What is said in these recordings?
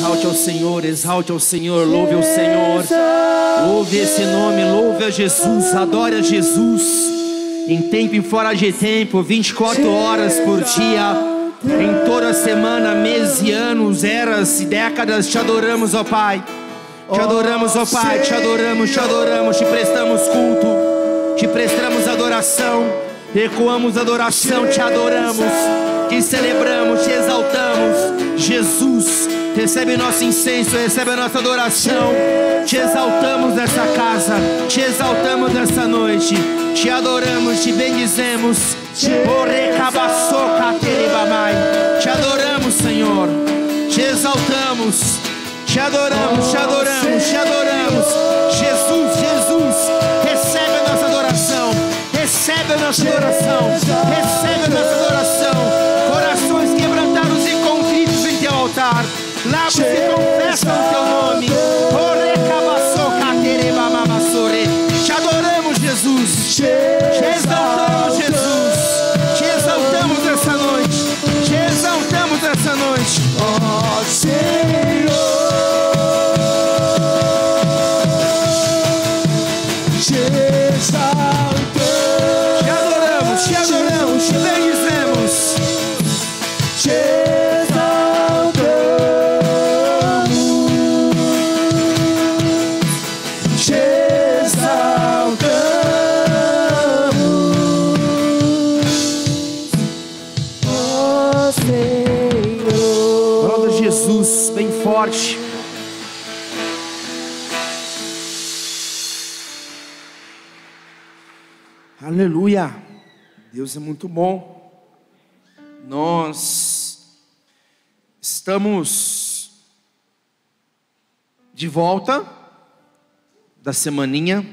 exalte ao Senhor, louve ao Senhor, louve esse nome, louve a Jesus, adore a Jesus, em tempo e fora de tempo, 24 horas por dia, em toda semana, meses e anos, eras e décadas, te adoramos, ó Pai, te adoramos, ó Pai, te adoramos, te prestamos culto, te prestamos adoração, ecoamos adoração, te adoramos, te celebramos, te exaltamos. Jesus, recebe nosso incenso, recebe a nossa adoração. Te exaltamos nessa casa, te exaltamos nessa noite, te adoramos, te bendizemos. Te adoramos, Senhor, te exaltamos, te adoramos, te adoramos, te adoramos. Jesus, recebe a nossa adoração, recebe a nossa adoração, recebe a nossa adoração. Corações quebrantados e contritos em teu altar, lábios que confessam o teu nome. Te adoramos, Jesus, te exaltamos, Jesus, te exaltamos nessa noite, te exaltamos nessa noite, ó Senhor. Te exaltamos, te adoramos, te adoramos, te bendizemos. Te exaltamos, te exaltamos, ó Senhor. Aplauda Jesus bem forte. Aleluia. Deus é muito bom. Nós estamos de volta da semaninha.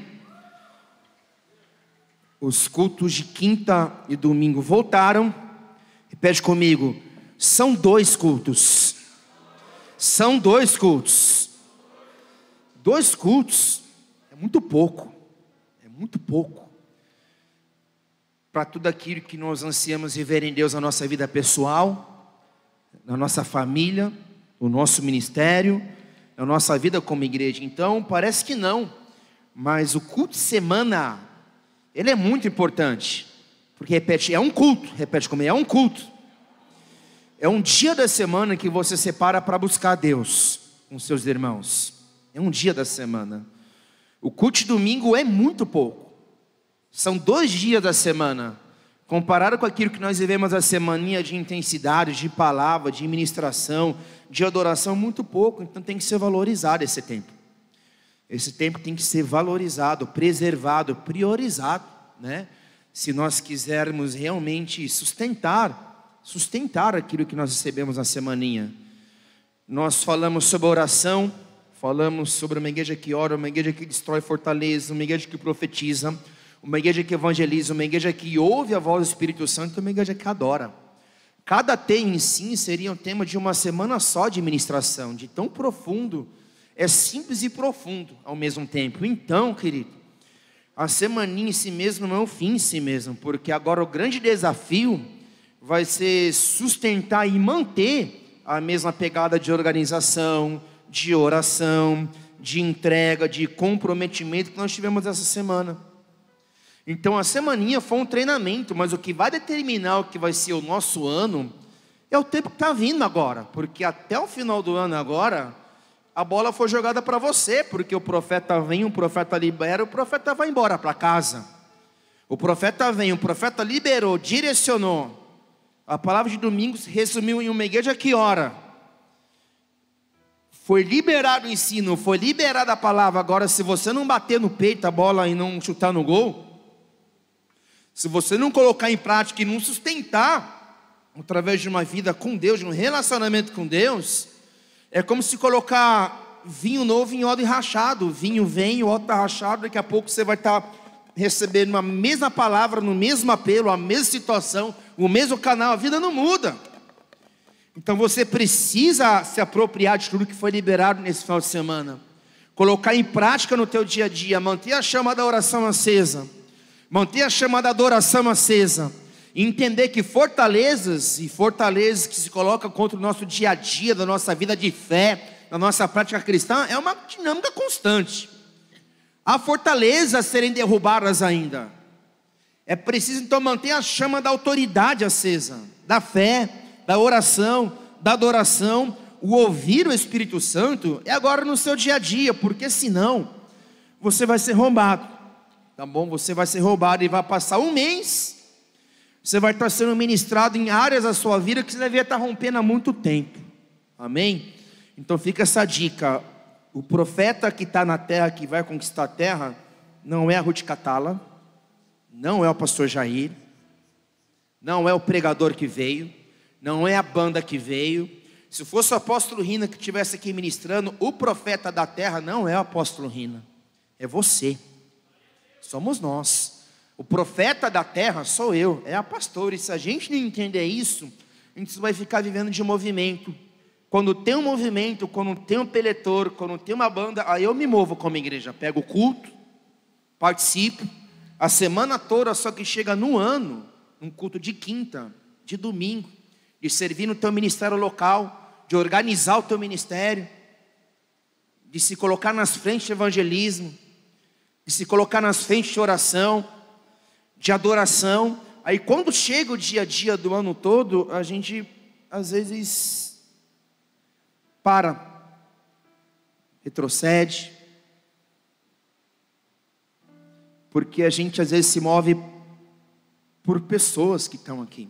Os cultos de quinta e domingo voltaram. Repete comigo: são 2 cultos. São 2 cultos. 2 cultos é muito pouco. É muito pouco para tudo aquilo que nós ansiamos viver em Deus na nossa vida pessoal, na nossa família, no nosso ministério, na nossa vida como igreja. Então parece que não, mas o culto de semana, ele é muito importante, porque repete, é um culto, repete comigo, é um culto, é um dia da semana que você separa para buscar Deus com seus irmãos, é um dia da semana. O culto de domingo é muito pouco. São 2 dias da semana, comparado com aquilo que nós vivemos a semaninha de intensidade, de palavra, de ministração, de adoração, muito pouco. Então tem que ser valorizado esse tempo. Esse tempo tem que ser valorizado, preservado, priorizado, né? Se nós quisermos realmente sustentar aquilo que nós recebemos na semaninha. Nós falamos sobre oração, falamos sobre uma igreja que ora, uma igreja que destrói fortaleza, uma igreja que profetiza, uma igreja que evangeliza, uma igreja que ouve a voz do Espírito Santo, uma igreja que adora. Cada tema em si seria um tema de uma semana só de ministração, de tão profundo, é simples e profundo ao mesmo tempo. Então, querido, a semaninha em si mesmo não é o fim em si mesmo, porque agora o grande desafio vai ser sustentar e manter a mesma pegada de organização, de oração, de entrega, de comprometimento que nós tivemos essa semana. Então a semaninha foi um treinamento, mas o que vai determinar o que vai ser o nosso ano é o tempo que está vindo agora, porque até o final do ano agora, a bola foi jogada para você, porque o profeta vem, o profeta libera, o profeta vai embora para casa. O profeta vem, o profeta liberou, direcionou. A palavra de domingo se resumiu em uma igreja que ora. Foi liberado o ensino, foi liberada a palavra. Agora, se você não bater no peito a bola e não chutar no gol, se você não colocar em prática e não sustentar, através de uma vida com Deus, de um relacionamento com Deus, é como se colocar vinho novo em odre rachado. O vinho vem, o odre está rachado, daqui a pouco você vai estar recebendo a mesma palavra, no mesmo apelo, a mesma situação, o mesmo canal, a vida não muda. Então você precisa se apropriar de tudo que foi liberado nesse final de semana, colocar em prática no teu dia a dia, manter a chama da oração acesa, manter a chama da adoração acesa, e entender que fortalezas que se colocam contra o nosso dia a dia, da nossa vida de fé, na nossa prática cristã, é uma dinâmica constante. Há fortalezas a serem derrubadas ainda. É preciso então manter a chama da autoridade acesa, da fé, da oração, da adoração. O ouvir o Espírito Santo é agora no seu dia a dia, porque senão você vai ser roubado, tá bom? Você vai ser roubado e vai passar um mês, você vai estar sendo ministrado em áreas da sua vida que você devia estar rompendo há muito tempo, amém? Então fica essa dica: o profeta que está na terra, que vai conquistar a terra, não é a Ruth Catala, não é o pastor Jair, não é o pregador que veio, não é a banda que veio. Se fosse o apóstolo Rina que estivesse aqui ministrando, o profeta da terra não é o apóstolo Rina, é você, somos nós. O profeta da terra sou eu, é a pastora. E se a gente não entender isso, a gente vai ficar vivendo de movimento. Quando tem um movimento, quando tem um peletor, quando tem uma banda, aí eu me movo como igreja, pego o culto, participo a semana toda, só que chega no ano, um culto de quinta, de domingo, de servir no teu ministério local, de organizar o teu ministério, de se colocar nas frentes de evangelismo, de se colocar nas frentes de oração, de adoração. Aí quando chega o dia a dia do ano todo, a gente às vezes retrocede, porque a gente às vezes se move por pessoas que estão aqui.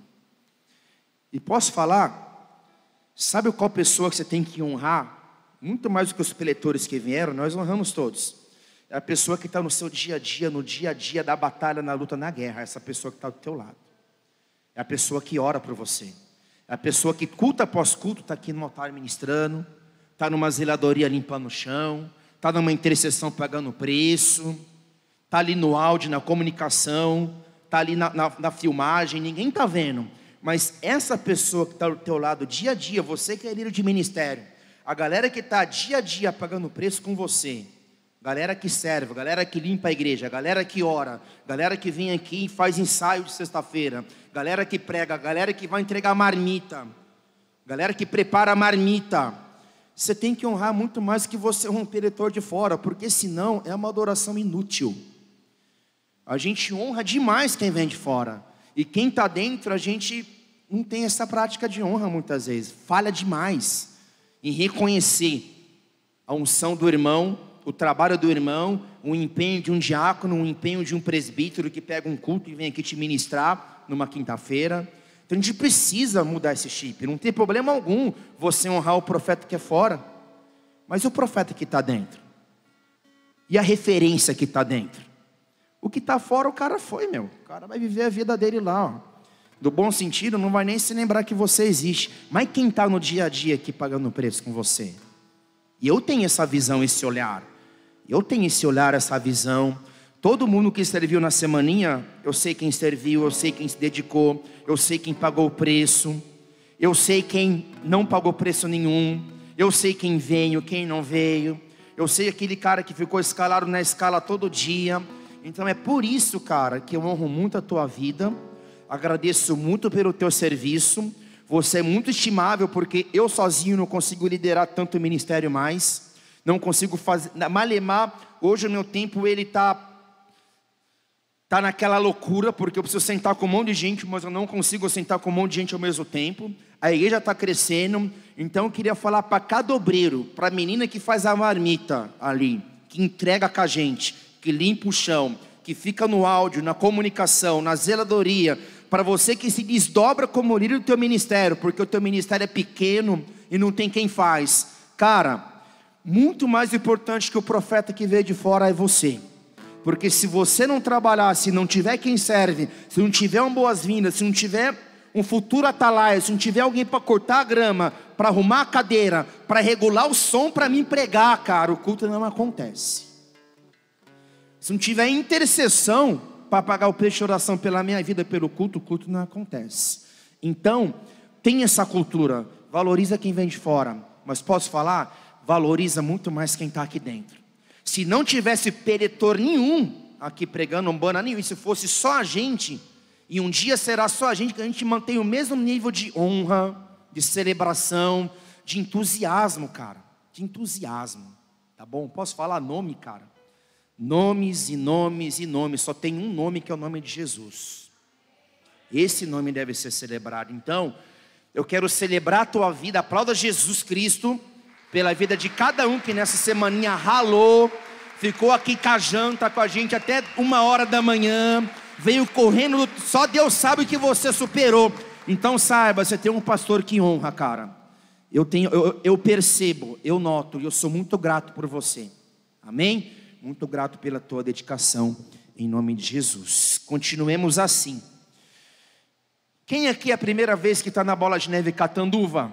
E posso falar, sabe qual pessoa que você tem que honrar? Muito mais do que os preletores que vieram, nós honramos todos. É a pessoa que está no seu dia a dia, no dia a dia da batalha, na luta, na guerra. Essa pessoa que está do teu lado. É a pessoa que ora por você. É a pessoa que culto após culto está aqui no altar ministrando, está numa zeladoria limpando o chão, está numa intercessão pagando preço, está ali no áudio, na comunicação, está ali na filmagem, ninguém está vendo. Mas essa pessoa que está do teu lado dia a dia, você que é líder de ministério, a galera que está dia a dia pagando preço com você, galera que serve, galera que limpa a igreja, galera que ora, galera que vem aqui e faz ensaio de sexta-feira, galera que prega, galera que vai entregar marmita, galera que prepara a marmita, você tem que honrar muito mais que você um peletor de fora, porque senão é uma adoração inútil. A gente honra demais quem vem de fora, e quem está dentro, a gente não tem essa prática de honra muitas vezes, falha demais em reconhecer a unção do irmão, o trabalho do irmão, o empenho de um diácono, o empenho de um presbítero que pega um culto e vem aqui te ministrar numa quinta-feira. Então a gente precisa mudar esse chip. Não tem problema algum você honrar o profeta que é fora, mas e o profeta que está dentro? E a referência que está dentro? O que está fora, o cara foi, meu. O cara vai viver a vida dele lá, ó. Do bom sentido, não vai nem se lembrar que você existe. Mas quem está no dia a dia aqui pagando preço com você? E eu tenho essa visão, esse olhar. Eu tenho esse olhar, essa visão. Todo mundo que serviu na semaninha, eu sei quem serviu, eu sei quem se dedicou, eu sei quem pagou o preço, eu sei quem não pagou preço nenhum, eu sei quem veio, quem não veio, eu sei aquele cara que ficou escalado na escala todo dia. Então é por isso, cara, que eu honro muito a tua vida, agradeço muito pelo teu serviço. Você é muito estimável, porque eu sozinho não consigo liderar tanto o ministério mais, não consigo fazer, malemar, hoje o meu tempo ele está naquela loucura, porque eu preciso sentar com um monte de gente, mas eu não consigo sentar com um monte de gente ao mesmo tempo. A igreja está crescendo, então eu queria falar para cada obreiro, para a menina que faz a marmita ali, que entrega com a gente, que limpa o chão, que fica no áudio, na comunicação, na zeladoria, para você que se desdobra como líder do teu ministério, porque o teu ministério é pequeno e não tem quem faz. Cara, muito mais importante que o profeta que veio de fora é você. Porque se você não trabalhar, se não tiver quem serve, se não tiver um boas-vindas, se não tiver um futuro atalaia, se não tiver alguém para cortar a grama, para arrumar a cadeira, para regular o som, para me pregar, cara, o culto não acontece. Se não tiver intercessão para pagar o preço de oração pela minha vida, pelo culto, o culto não acontece. Então, tem essa cultura, valoriza quem vem de fora, mas posso falar, valoriza muito mais quem está aqui dentro. Se não tivesse peletor nenhum aqui pregando, umbanda nenhum, e se fosse só a gente, e um dia será só a gente, que a gente mantém o mesmo nível de honra, de celebração, de entusiasmo, cara. de entusiasmo, tá bom? Posso falar nome, cara? Nomes e nomes e nomes, só tem um nome que é o nome de Jesus. Esse nome deve ser celebrado. Então, eu quero celebrar a tua vida, aplauda Jesus Cristo, pela vida de cada um que nessa semaninha ralou, ficou aqui com a janta com a gente até 1h da manhã, veio correndo, só Deus sabe o que você superou. Então saiba, você tem um pastor que honra, cara. Eu percebo, eu noto, e eu sou muito grato por você. Amém? Muito grato pela tua dedicação, em nome de Jesus. Continuemos assim. Quem aqui é a primeira vez que está na Bola de Neve Catanduva?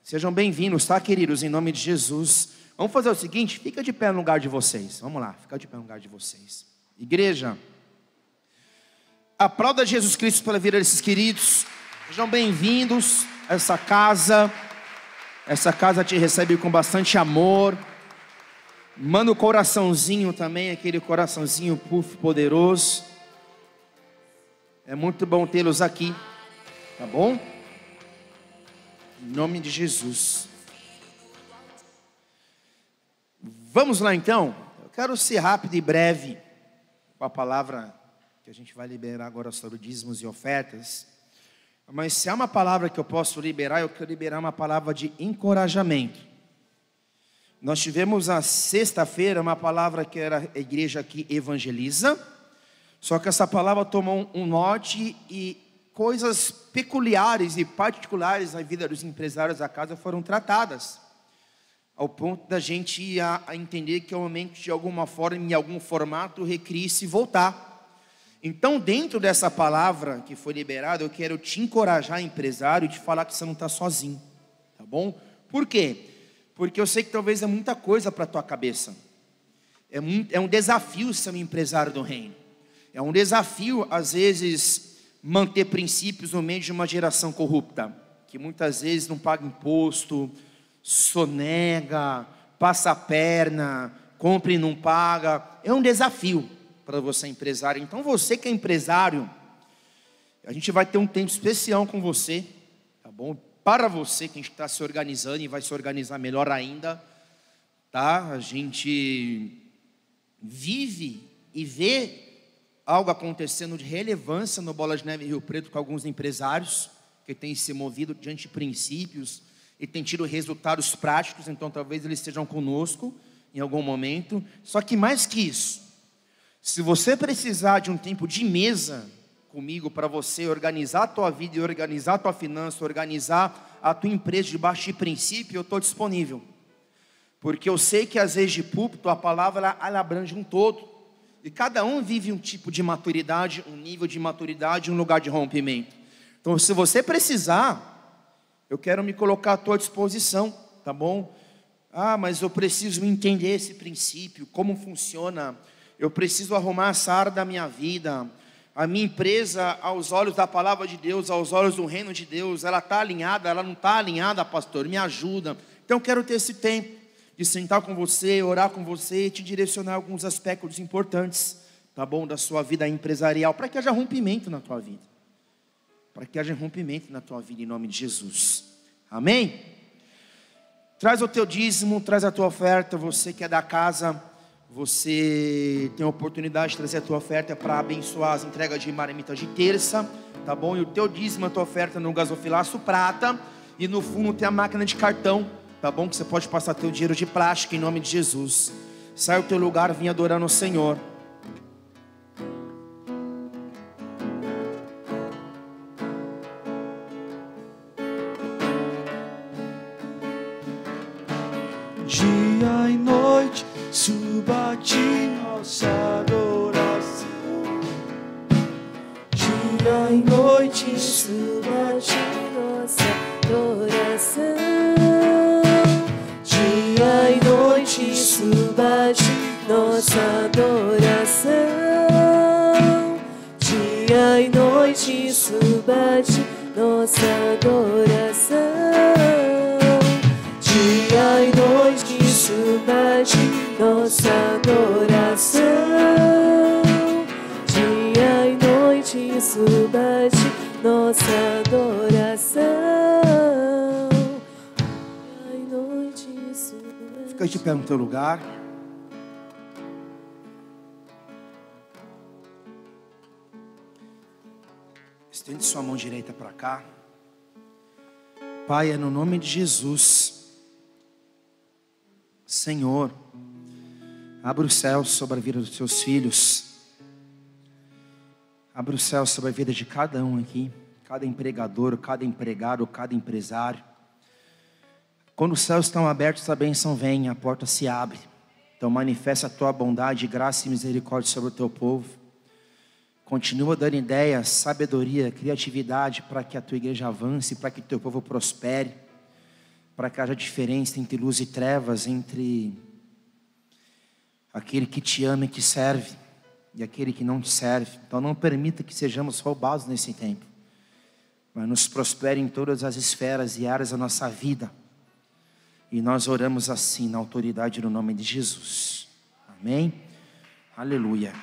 Sejam bem-vindos, tá, queridos? Em nome de Jesus. Vamos fazer o seguinte, fica de pé no lugar de vocês. Vamos lá, fica de pé no lugar de vocês. Igreja, aplauda Jesus Cristo pela vida desses queridos. Sejam bem-vindos a essa casa. Essa casa te recebe com bastante amor. Manda o coraçãozinho também, aquele coraçãozinho puff poderoso. É muito bom tê-los aqui, tá bom? Em nome de Jesus. Vamos lá então. Eu quero ser rápido e breve com a palavra que a gente vai liberar agora sobre dízimos e ofertas. Mas se há uma palavra que eu posso liberar, eu quero liberar uma palavra de encorajamento. Nós tivemos a sexta-feira uma palavra que era a igreja que evangeliza. Só que essa palavra tomou um norte e coisas peculiares e particulares na vida dos empresários da casa foram tratadas. Ao ponto da gente ir a entender que é o momento de alguma forma, em algum formato, recriar-se e voltar. Então, dentro dessa palavra que foi liberada, eu quero te encorajar, empresário, e te falar que você não está sozinho, tá bom? Por quê? Porque eu sei que talvez é muita coisa para a tua cabeça. É um desafio ser um empresário do reino. É um desafio, às vezes, manter princípios no meio de uma geração corrupta, que muitas vezes não paga imposto, sonega, passa a perna, compra e não paga. É um desafio para você empresário. Então você que é empresário, a gente vai ter um tempo especial com você, tá bom? Para você que a gente está se organizando e vai se organizar melhor ainda, tá? A gente vive e vê algo acontecendo de relevância no Bola de Neve Rio Preto com alguns empresários que têm se movido diante de princípios e têm tido resultados práticos. Então talvez eles estejam conosco em algum momento. Só que mais que isso, se você precisar de um tempo de mesa comigo para você organizar a tua vida e organizar a tua finança, organizar a tua empresa debaixo de princípio, eu estou disponível. Porque eu sei que às vezes de púlpito a palavra ela abrange um todo. E cada um vive um tipo de maturidade, um nível de maturidade, um lugar de rompimento. Então se você precisar, eu quero me colocar à tua disposição, tá bom? Ah, mas eu preciso entender esse princípio, como funciona. Eu preciso arrumar essa área da minha vida. A minha empresa, aos olhos da palavra de Deus, aos olhos do reino de Deus, ela está alinhada, ela não está alinhada, pastor, me ajuda. Então eu quero ter esse tempo de sentar com você, orar com você, te direcionar alguns aspectos importantes, tá bom, da sua vida empresarial, para que haja rompimento na tua vida. Para que haja rompimento na tua vida, em nome de Jesus. Amém? Traz o teu dízimo, traz a tua oferta. Você que é da casa, você tem a oportunidade de trazer a tua oferta para abençoar as entregas de marmitas de terça, tá bom? E o teu dízimo, a tua oferta no gasofilaço prata, e no fundo tem a máquina de cartão, tá bom? Que você pode passar teu dinheiro de plástico em nome de Jesus. Sai do teu lugar, vem adorando o Senhor. Dia e noite, suba de nossa adoração. Dia e noite, suba de nossa adoração. Dia e noite, suba de nossa adoração. Dia e noite, suba de nossa adoração. Dia e noite, suba de nossa adoração. Dia e noite, suba de nossa adoração. Dia e noite, suba. Fica de pé no teu lugar. Estende sua mão direita para cá. Pai, é no nome de Jesus, Senhor, abra os céus sobre a vida dos teus filhos. Abra os céus sobre a vida de cada um aqui, cada empregador, cada empregado, cada empresário. Quando os céus estão abertos, a bênção vem, a porta se abre. Então manifesta a tua bondade, graça e misericórdia sobre o teu povo. Continua dando ideias, sabedoria, criatividade para que a tua igreja avance, para que o teu povo prospere, para que haja diferença entre luz e trevas, entre aquele que te ama e te serve e aquele que não te serve. Então não permita que sejamos roubados nesse tempo, mas nos prospere em todas as esferas e áreas da nossa vida. E nós oramos assim, na autoridade do nome de Jesus. Amém? Aleluia.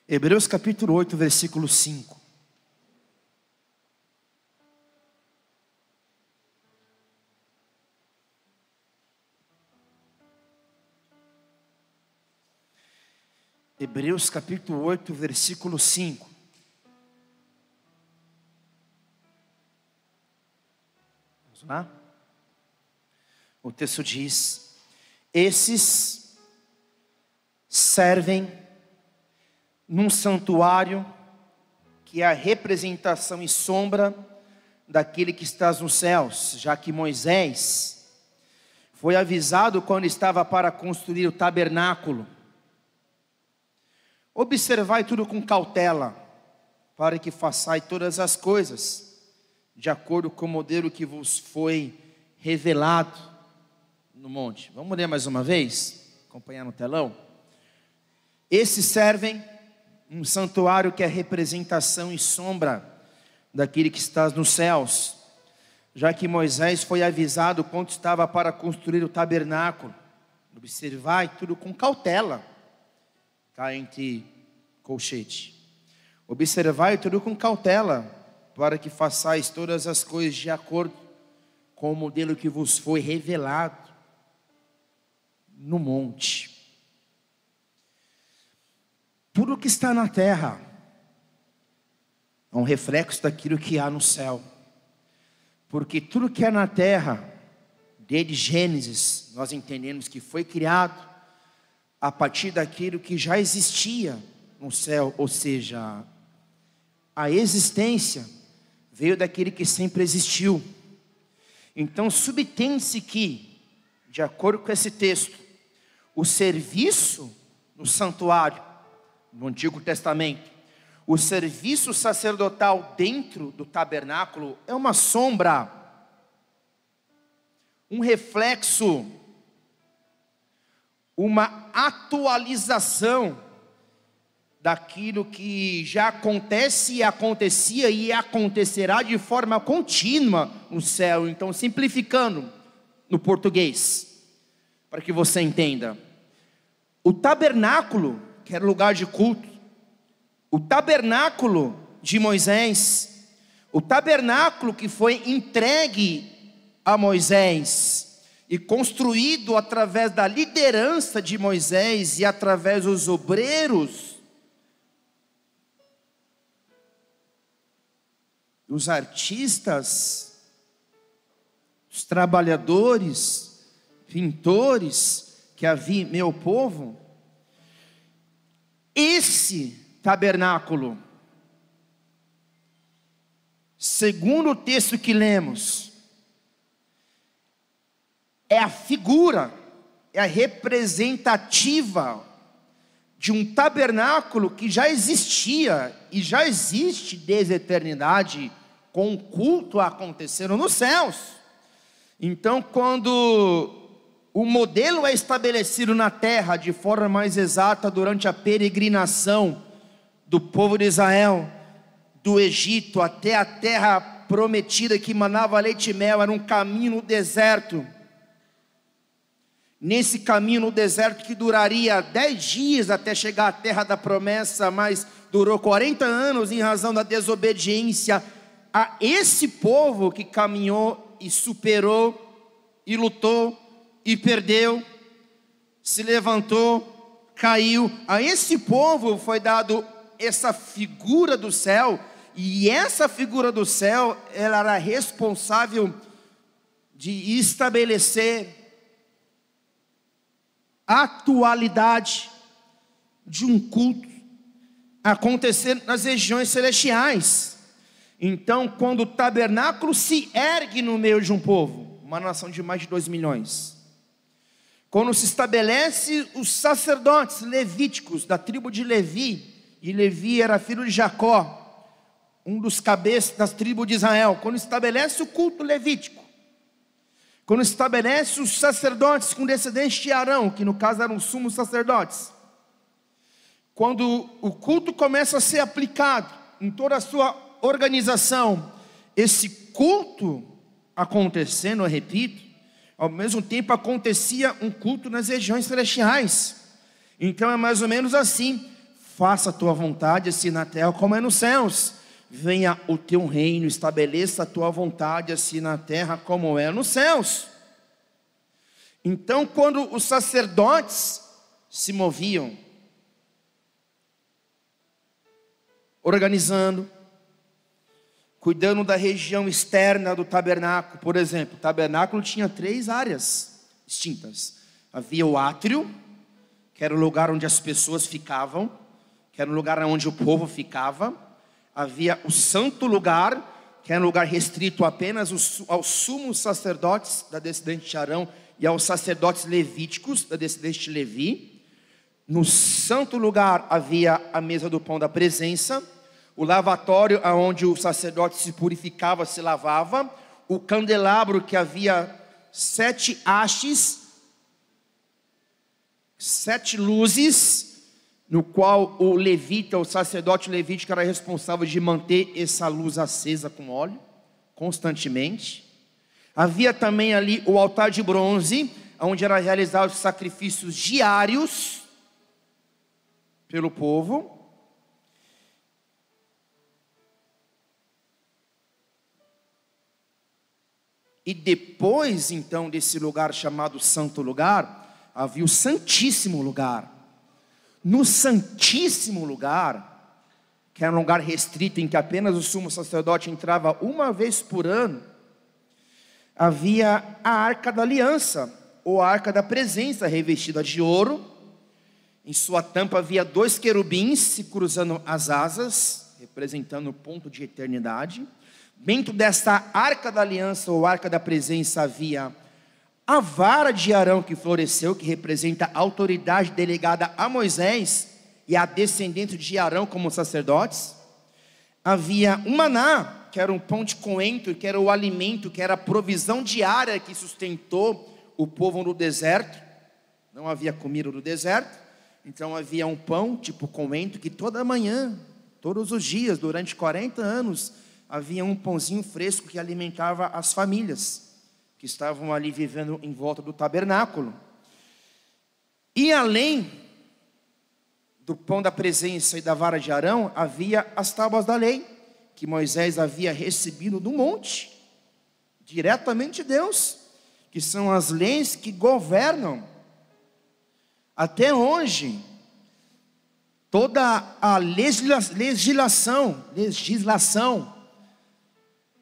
Hebreus capítulo 8, versículo 5. Hebreus capítulo 8, versículo 5. Vamos lá? O texto diz: esses servem num santuário que é a representação e sombra daquele que está nos céus, já que Moisés foi avisado quando estava para construir o tabernáculo: observai tudo com cautela, para que façai todas as coisas de acordo com o modelo que vos foi revelado no monte. Vamos ler mais uma vez? Acompanhar no telão. Esses servem um santuário que é representação e sombra daquele que está nos céus, já que Moisés foi avisado quando estava para construir o tabernáculo: observai tudo com cautela. Está entre colchete. Observai tudo com cautela, para que façais todas as coisas de acordo com o modelo que vos foi revelado no monte. Tudo que está na terra é um reflexo daquilo que há no céu. Porque tudo que é na terra, desde Gênesis, nós entendemos que foi criado a partir daquilo que já existia no céu. Ou seja, a existência veio daquele que sempre existiu. Então subtende-se que, de acordo com esse texto, o serviço no santuário, no Antigo Testamento, o serviço sacerdotal dentro do tabernáculo é uma sombra, um reflexo, uma atualização daquilo que já acontece, acontecia e acontecerá de forma contínua no céu. Então, simplificando no português, para que você entenda, o tabernáculo, que era lugar de culto, o tabernáculo de Moisés, o tabernáculo que foi entregue a Moisés e construído através da liderança de Moisés e através dos obreiros, os artistas, os trabalhadores, pintores que havia meu povo, esse tabernáculo, segundo o texto que lemos, é a figura, é a representativa de um tabernáculo que já existia e já existe desde a eternidade, com um culto acontecendo nos céus. Então, quando o modelo é estabelecido na terra de forma mais exata durante a peregrinação do povo de Israel, do Egito até a terra prometida que manava leite e mel, era um caminho no deserto. Nesse caminho no deserto que duraria 10 dias até chegar à terra da promessa, mas durou 40 anos em razão da desobediência a esse povo que caminhou e superou, e lutou, e perdeu, se levantou, caiu. A esse povo foi dado essa figura do céu, e essa figura do céu, ela era responsável de estabelecer a atualidade de um culto acontecer nas regiões celestiais. Então, quando o tabernáculo se ergue no meio de um povo, uma nação de mais de 2 milhões, quando se estabelece os sacerdotes levíticos da tribo de Levi, e Levi era filho de Jacó, um dos cabeças das tribos de Israel, quando estabelece o culto levítico, quando estabelece os sacerdotes com descendentes de Arão, que no caso eram os sumos sacerdotes, quando o culto começa a ser aplicado em toda a sua organização, esse culto acontecendo, eu repito, ao mesmo tempo acontecia um culto nas regiões celestiais. Então é mais ou menos assim: faça a tua vontade assim na terra como é nos céus. Venha o teu reino, estabeleça a tua vontade assim na terra como é nos céus. Então, quando os sacerdotes se moviam, organizando, cuidando da região externa do tabernáculo, por exemplo, o tabernáculo tinha 3 áreas distintas. Havia o átrio, que era o lugar onde as pessoas ficavam, que era o lugar onde o povo ficava. Havia o santo lugar, que era um lugar restrito apenas aos sumos sacerdotes da descendente de Arão e aos sacerdotes levíticos da descendente de Levi. No santo lugar havia a mesa do pão da presença, o lavatório onde o sacerdote se purificava, se lavava, o candelabro que havia 7 hastes, 7 luzes, no qual o levita, o sacerdote levítico, era responsável de manter essa luz acesa com óleo, constantemente. Havia também ali o altar de bronze, onde eram realizados os sacrifícios diários pelo povo. E depois então desse lugar chamado Santo Lugar, havia o Santíssimo Lugar. No Santíssimo Lugar, que era um lugar restrito em que apenas o sumo sacerdote entrava uma vez por ano, havia a Arca da Aliança, ou a Arca da Presença, revestida de ouro. Em sua tampa havia 2 querubins se cruzando as asas, representando o ponto de eternidade. Dentro desta Arca da Aliança, ou Arca da Presença, havia a vara de Arão que floresceu, que representa a autoridade delegada a Moisés e a descendente de Arão como sacerdotes. Havia o maná, que era um pão de coentro, que era o alimento, que era a provisão diária que sustentou o povo no deserto. Não havia comida no deserto, então havia um pão tipo coentro, que toda manhã, todos os dias, durante 40 anos, havia um pãozinho fresco que alimentava as famílias que estavam ali vivendo em volta do tabernáculo. E além do pão da presença e da vara de Arão, havia as tábuas da lei, que Moisés havia recebido do monte, diretamente de Deus, que são as leis que governam até hoje toda a legislação,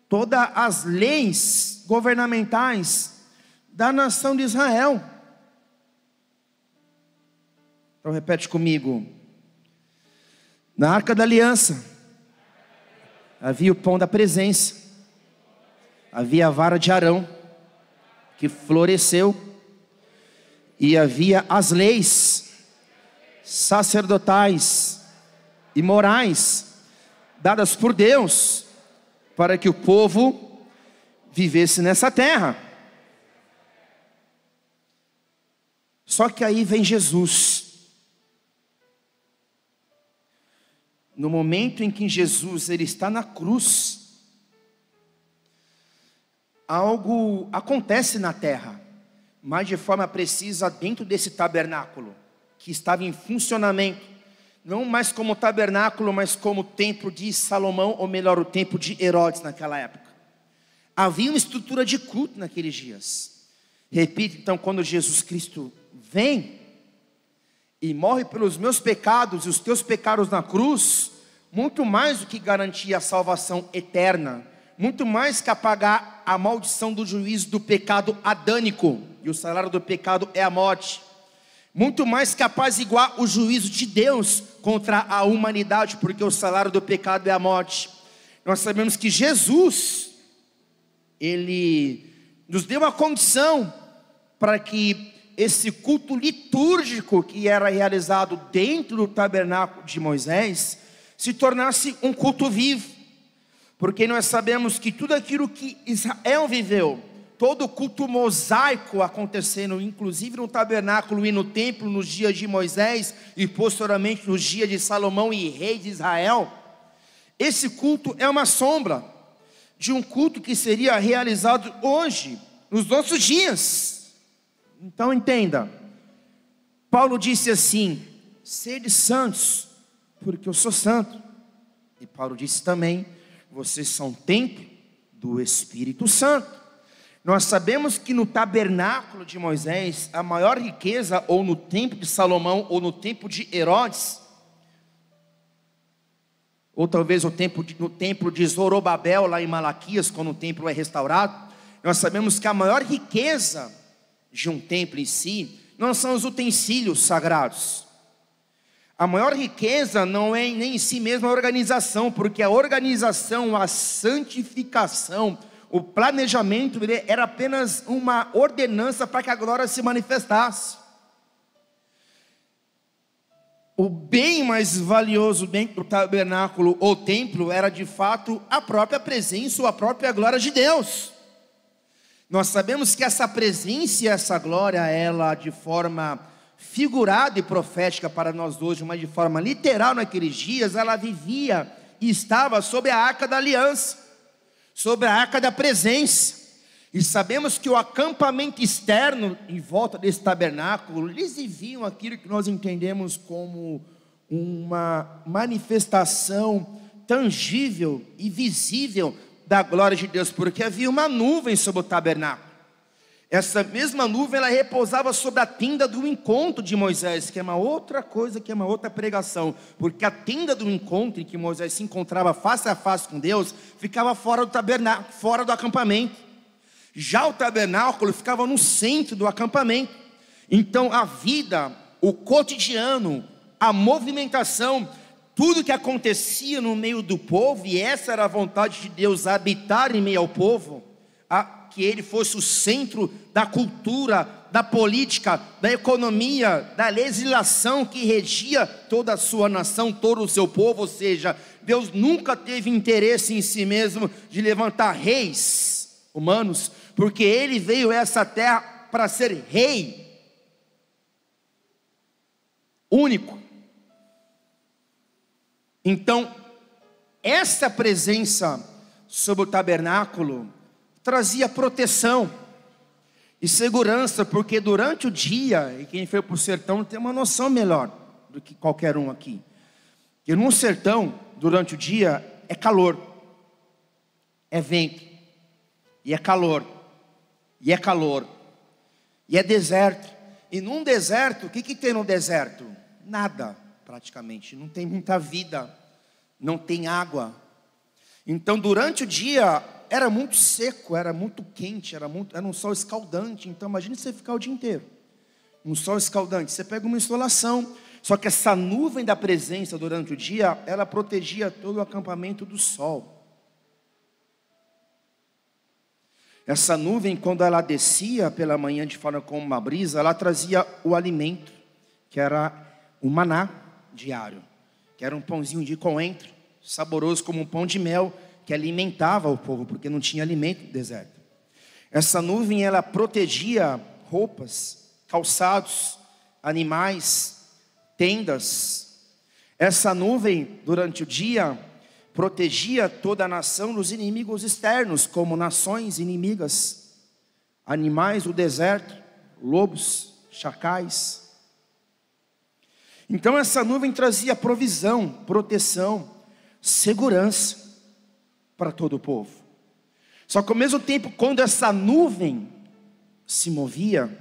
todas as leis governamentais da nação de Israel. Então repete comigo: na Arca da Aliança havia o pão da presença, havia a vara de Arão que floresceu, e havia as leis sacerdotais e morais dadas por Deus para que o povo vivesse nessa terra. Só que aí vem Jesus. No momento em que Jesus ele está na cruz, algo acontece na terra, mas de forma precisa dentro desse tabernáculo que estava em funcionamento, não mais como tabernáculo, mas como templo de Salomão, ou melhor, o templo de Herodes naquela época. Havia uma estrutura de culto naqueles dias. Repito, então, quando Jesus Cristo vem e morre pelos meus pecados e os teus pecados na cruz, muito mais do que garantir a salvação eterna, muito mais que apagar a maldição do juízo do pecado adânico, e o salário do pecado é a morte, muito mais que apaziguar o juízo de Deus contra a humanidade, porque o salário do pecado é a morte. Nós sabemos que Jesus, Ele nos deu a condição para que esse culto litúrgico que era realizado dentro do tabernáculo de Moisés se tornasse um culto vivo, porque nós sabemos que tudo aquilo que Israel viveu, todo o culto mosaico acontecendo, inclusive no tabernáculo e no templo nos dias de Moisés e posteriormente nos dias de Salomão e rei de Israel, esse culto é uma sombra de um culto que seria realizado hoje, nos nossos dias. Então entenda, Paulo disse assim: sede santos, porque eu sou santo. E Paulo disse também: vocês são templo do Espírito Santo. Nós sabemos que no tabernáculo de Moisés, a maior riqueza, ou no templo de Salomão, ou no templo de Herodes, ou talvez no templo de Zorobabel, lá em Malaquias, quando o templo é restaurado, nós sabemos que a maior riqueza de um templo em si, não são os utensílios sagrados. A maior riqueza não é nem em si mesmo a organização, porque a organização, a santificação, o planejamento era apenas uma ordenança para que a glória se manifestasse. O bem mais valioso dentro do tabernáculo ou templo era de fato a própria presença ou a própria glória de Deus. Nós sabemos que essa presença e essa glória, ela de forma figurada e profética para nós hoje, mas de forma literal naqueles dias, ela vivia e estava sobre a arca da aliança, sobre a arca da presença. E sabemos que o acampamento externo em volta desse tabernáculo, eles viviam aquilo que nós entendemos como uma manifestação tangível e visível da glória de Deus, porque havia uma nuvem sobre o tabernáculo. Essa mesma nuvem, ela repousava sobre a tenda do encontro de Moisés, que é uma outra coisa, que é uma outra pregação, porque a tenda do encontro em que Moisés se encontrava face a face com Deus, ficava fora do tabernáculo, fora do acampamento. Já o tabernáculo ficava no centro do acampamento. Então a vida, o cotidiano, a movimentação, tudo que acontecia no meio do povo, e essa era a vontade de Deus, habitar em meio ao povo, que ele fosse o centro da cultura, da política, da economia, da legislação que regia toda a sua nação, todo o seu povo. Ou seja, Deus nunca teve interesse em si mesmo de levantar reis humanos, porque ele veio a essa terra para ser rei único. Então, essa presença sobre o tabernáculo trazia proteção e segurança, porque durante o dia, e quem foi para o sertão tem uma noção melhor do que qualquer um aqui, que no sertão, durante o dia, é calor, é vento, e é calor, e é calor, e é deserto. E num deserto, o que tem no deserto? Nada, praticamente, não tem muita vida, não tem água. Então durante o dia era muito seco, era muito quente, era um sol escaldante. Então imagine você ficar o dia inteiro um sol escaldante, você pega uma insolação. Só que essa nuvem da presença durante o dia, ela protegia todo o acampamento do sol. Essa nuvem, quando ela descia pela manhã de forma como uma brisa, ela trazia o alimento, que era o maná diário, que era um pãozinho de coentro, saboroso como um pão de mel, que alimentava o povo, porque não tinha alimento no deserto. Essa nuvem, ela protegia roupas, calçados, animais, tendas. Essa nuvem, durante o dia, protegia toda a nação dos inimigos externos, como nações inimigas, animais do deserto, lobos, chacais. Então essa nuvem trazia provisão, proteção, segurança para todo o povo. Só que ao mesmo tempo, quando essa nuvem se movia,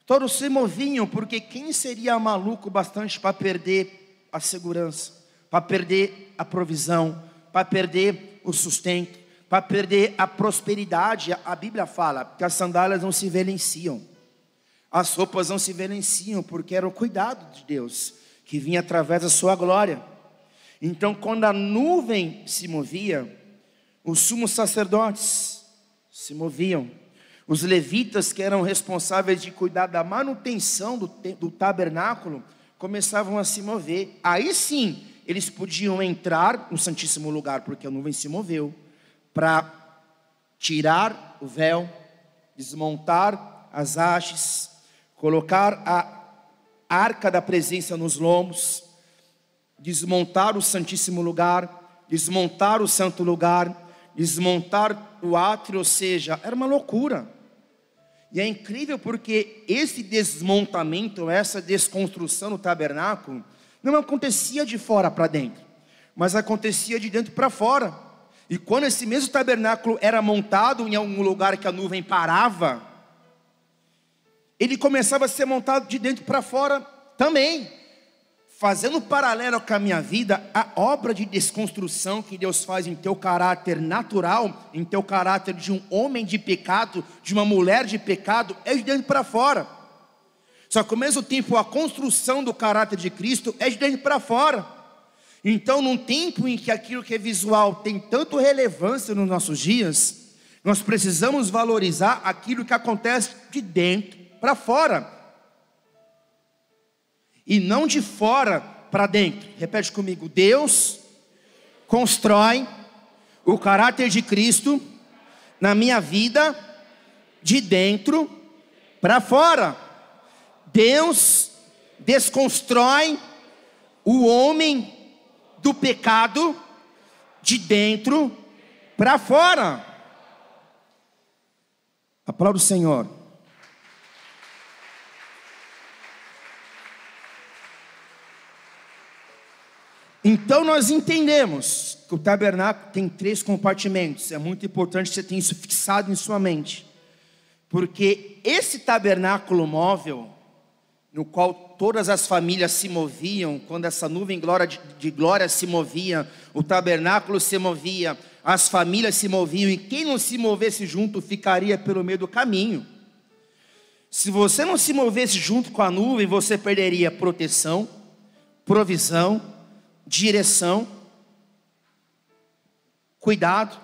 todos se moviam, porque quem seria maluco bastante para perder a segurança, para perder a provisão, para perder o sustento, para perder a prosperidade? A Bíblia fala que as sandálias não se envelheciam, as roupas não se envelheciam, porque era o cuidado de Deus que vinha através da sua glória. Então quando a nuvem se movia, os sumos sacerdotes se moviam, os levitas, que eram responsáveis de cuidar da manutenção do tabernáculo, começavam a se mover. Aí sim eles podiam entrar no Santíssimo Lugar, porque a nuvem se moveu, para tirar o véu, desmontar as hastes, colocar a arca da presença nos lombos, desmontar o Santíssimo Lugar, desmontar o Santo Lugar, desmontar o átrio, ou seja, era uma loucura. E é incrível porque esse desmontamento, essa desconstrução do tabernáculo, não acontecia de fora para dentro, mas acontecia de dentro para fora. E quando esse mesmo tabernáculo era montado em algum lugar que a nuvem parava, ele começava a ser montado de dentro para fora também. Fazendo paralelo com a minha vida, a obra de desconstrução que Deus faz em teu caráter natural, em teu caráter de um homem de pecado, de uma mulher de pecado, é de dentro para fora. Só que ao mesmo tempo a construção do caráter de Cristo é de dentro para fora. Então num tempo em que aquilo que é visual tem tanto relevância nos nossos dias, nós precisamos valorizar aquilo que acontece de dentro para fora, e não de fora para dentro. Repete comigo: Deus constrói o caráter de Cristo na minha vida de dentro para fora. Deus desconstrói o homem do pecado de dentro para fora. Aplauda o Senhor. Então nós entendemos que o tabernáculo tem 3 compartimentos. É muito importante que você tenha isso fixado em sua mente, porque esse tabernáculo móvel, no qual todas as famílias se moviam, quando essa nuvem de glória se movia, o tabernáculo se movia, as famílias se moviam, e quem não se movesse junto ficaria pelo meio do caminho. Se você não se movesse junto com a nuvem, você perderia proteção, provisão, direção, cuidado.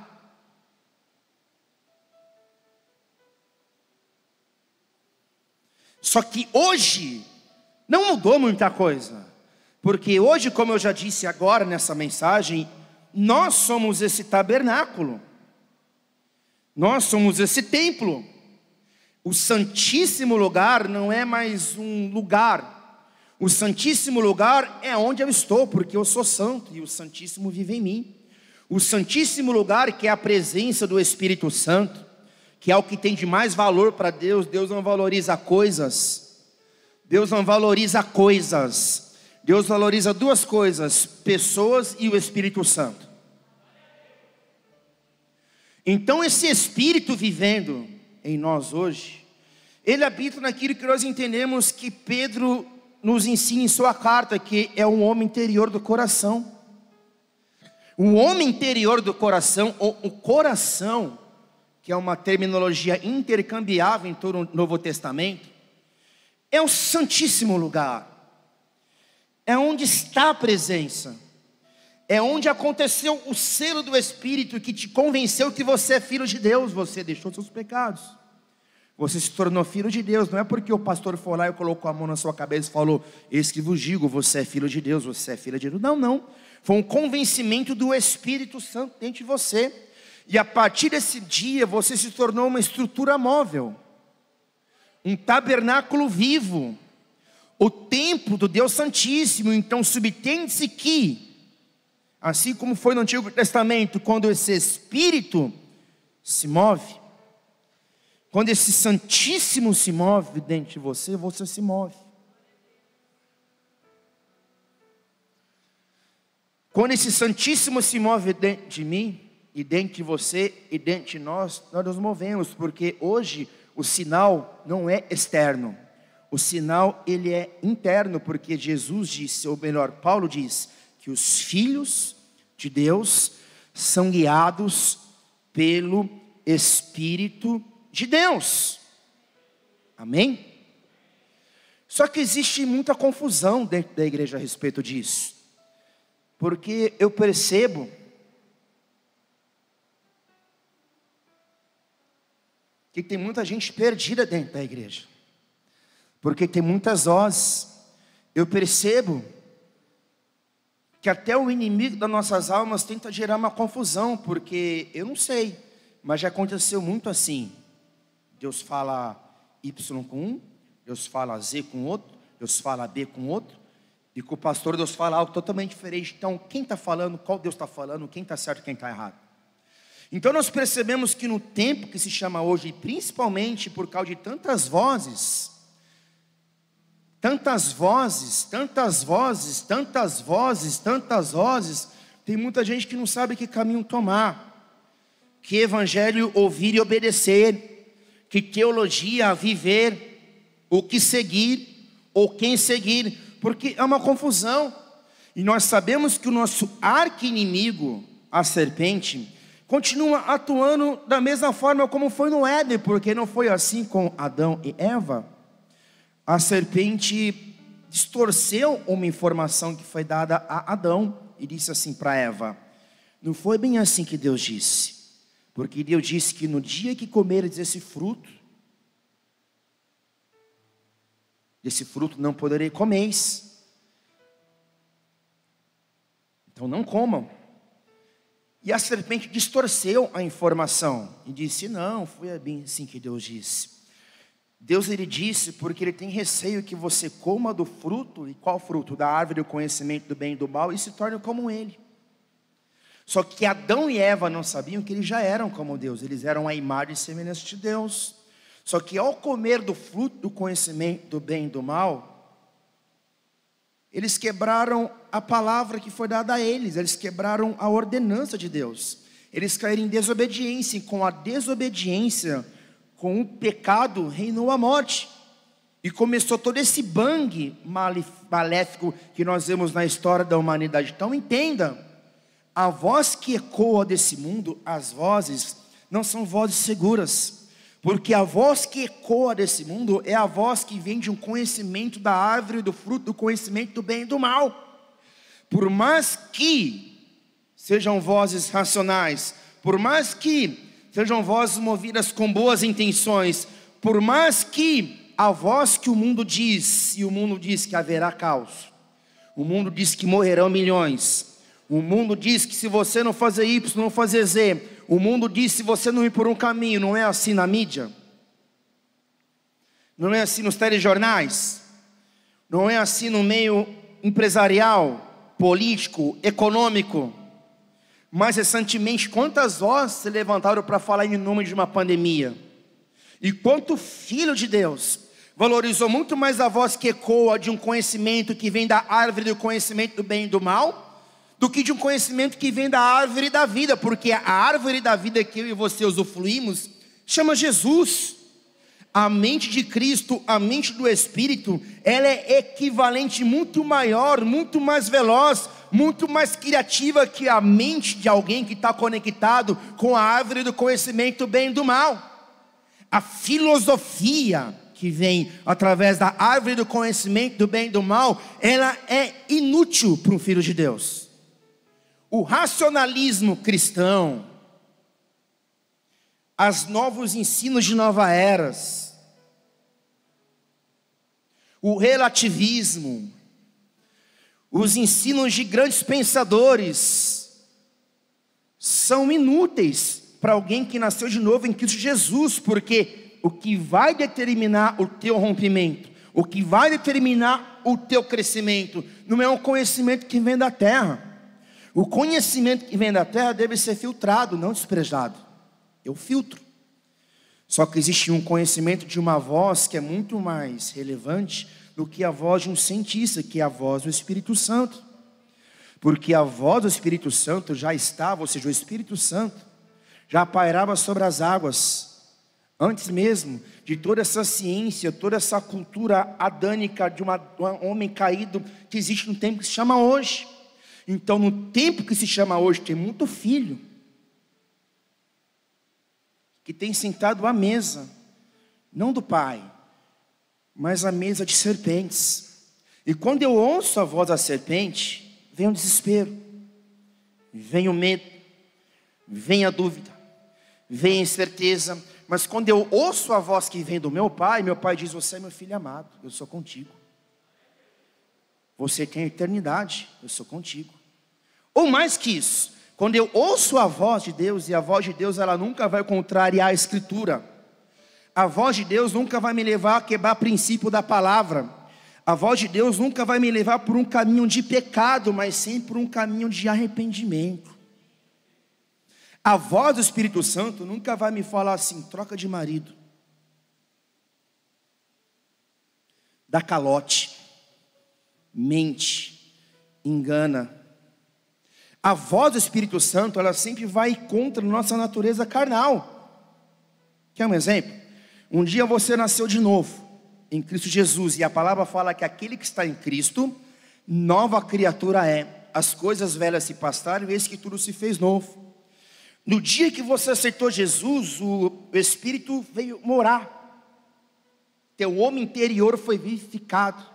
Só que hoje não mudou muita coisa, porque hoje, como eu já disse agora nessa mensagem, nós somos esse tabernáculo, nós somos esse templo. O Santíssimo Lugar não é mais um lugar. O Santíssimo Lugar é onde eu estou, porque eu sou santo e o Santíssimo vive em mim. O Santíssimo Lugar, que é a presença do Espírito Santo, que é o que tem de mais valor para Deus. Deus não valoriza coisas. Deus não valoriza coisas. Deus valoriza 2 coisas: pessoas e o Espírito Santo. Então esse Espírito vivendo em nós hoje, ele habita naquilo que nós entendemos que Pedro nos ensina em sua carta, que é um homem interior do coração. O homem interior do coração, ou o coração, que é uma terminologia intercambiável em todo o Novo Testamento, é o Santíssimo Lugar, é onde está a presença, é onde aconteceu o selo do Espírito que te convenceu que você é filho de Deus. Você deixou seus pecados, você se tornou filho de Deus. Não é porque o pastor foi lá e colocou a mão na sua cabeça e falou: eis que vos digo, você é filho de Deus, você é filha de Deus. Não, não. Foi um convencimento do Espírito Santo dentro de você. E a partir desse dia você se tornou uma estrutura móvel, um tabernáculo vivo, o templo do Deus Santíssimo. Então subtende-se que, assim como foi no Antigo Testamento, quando esse Espírito se move, quando esse Santíssimo se move dentro de você, você se move. quando esse Santíssimo se move dentro de mim, e dentro de você, e dentro de nós nos movemos, porque hoje o sinal não é externo, o sinal ele é interno, porque Jesus disse, ou melhor, Paulo diz, que os filhos de Deus são guiados pelo Espírito de Deus, amém? Só que existe muita confusão dentro da igreja a respeito disso, porque eu percebo que tem muita gente perdida dentro da igreja, porque tem muitas vozes. Eu percebo que até o inimigo das nossas almas tenta gerar uma confusão, porque eu não sei, mas já aconteceu muito assim. Deus fala Y com um, Deus fala Z com outro, Deus fala B com outro, e com o pastor Deus fala algo totalmente diferente. Então quem está falando, qual Deus está falando, quem está certo, quem está errado? Então nós percebemos que no tempo que se chama hoje, e principalmente por causa de tantas vozes, tem muita gente que não sabe que caminho tomar, que evangelho ouvir e obedecer, que teologia viver, o que seguir, ou quem seguir, porque é uma confusão. E nós sabemos que o nosso arqui-inimigo, a serpente, continua atuando da mesma forma como foi no Éden, porque não foi assim com Adão e Eva. A serpente distorceu uma informação que foi dada a Adão e disse assim para Eva: não foi bem assim que Deus disse, porque Deus disse que no dia que comeres desse fruto não poderei comeis, então não comam. E a serpente distorceu a informação e disse: não, foi bem assim que Deus disse. Deus ele disse porque ele tem receio que você coma do fruto. E qual fruto? Da árvore do conhecimento do bem e do mal, e se torne como ele. Só que Adão e Eva não sabiam que eles já eram como Deus, eles eram a imagem e semelhança de Deus. Só que ao comer do fruto do conhecimento do bem e do mal, eles quebraram a palavra que foi dada a eles, eles quebraram a ordenança de Deus, eles caíram em desobediência, e com a desobediência, com o pecado, reinou a morte, e começou todo esse bang maléfico que nós vemos na história da humanidade. Então entenda, a voz que ecoa desse mundo, as vozes, não são vozes seguras, porque a voz que ecoa desse mundo é a voz que vem de um conhecimento da árvore, do fruto do conhecimento do bem e do mal. Por mais que sejam vozes racionais, por mais que sejam vozes movidas com boas intenções, por mais que a voz que o mundo diz, e o mundo diz que haverá caos, o mundo diz que morrerão milhões, o mundo diz que se você não fazer Y, não fazer Z, o mundo diz se você não ir por um caminho. Não é assim na mídia, não é assim nos telejornais, não é assim no meio empresarial, político, econômico. Mais recentemente, quantas vozes se levantaram para falar em nome de uma pandemia? E quanto filho de Deus valorizou muito mais a voz que ecoa de um conhecimento que vem da árvore do conhecimento do bem e do mal, do que de um conhecimento que vem da árvore da vida, porque a árvore da vida que eu e você usufruímos chama Jesus. A mente de Cristo, a mente do Espírito, ela é equivalente, muito maior, muito mais veloz, muito mais criativa que a mente de alguém que está conectado com a árvore do conhecimento do bem e do mal. A filosofia que vem através da árvore do conhecimento do bem e do mal, ela é inútil para um filho de Deus. O racionalismo cristão, os novos ensinos de nova eras, o relativismo, os ensinos de grandes pensadores, são inúteis para alguém que nasceu de novo em Cristo Jesus, porque o que vai determinar o teu rompimento, o que vai determinar o teu crescimento, não é um conhecimento que vem da terra. O conhecimento que vem da terra deve ser filtrado, não desprezado. Eu filtro. Só que existe um conhecimento de uma voz que é muito mais relevante do que a voz de um cientista, que é a voz do Espírito Santo. Porque a voz do Espírito Santo já estava, ou seja, o Espírito Santo já pairava sobre as águas, antes mesmo de toda essa ciência, toda essa cultura adâmica de um homem caído que existe no tempo que se chama hoje. Então, no tempo que se chama hoje, tem muito filho que tem sentado à mesa, não do pai, mas à mesa de serpentes. E quando eu ouço a voz da serpente, vem o desespero, vem o medo, vem a dúvida, vem a incerteza. Mas quando eu ouço a voz que vem do meu pai diz: você é meu filho amado, eu sou contigo. Você tem a eternidade, eu sou contigo. Ou mais que isso, quando eu ouço a voz de Deus, e a voz de Deus ela nunca vai contrariar a Escritura. A voz de Deus nunca vai me levar a quebrar o princípio da palavra. A voz de Deus nunca vai me levar por um caminho de pecado, mas sempre por um caminho de arrependimento. A voz do Espírito Santo nunca vai me falar assim: troca de marido, dá calote, mente, engana. A voz do Espírito Santo, ela sempre vai contra a nossa natureza carnal. Quer um exemplo? Um dia você nasceu de novo em Cristo Jesus, e a palavra fala que aquele que está em Cristo, nova criatura é. As coisas velhas se passaram, e eis que tudo se fez novo. No dia que você aceitou Jesus, o Espírito veio morar. Teu homem interior foi vivificado.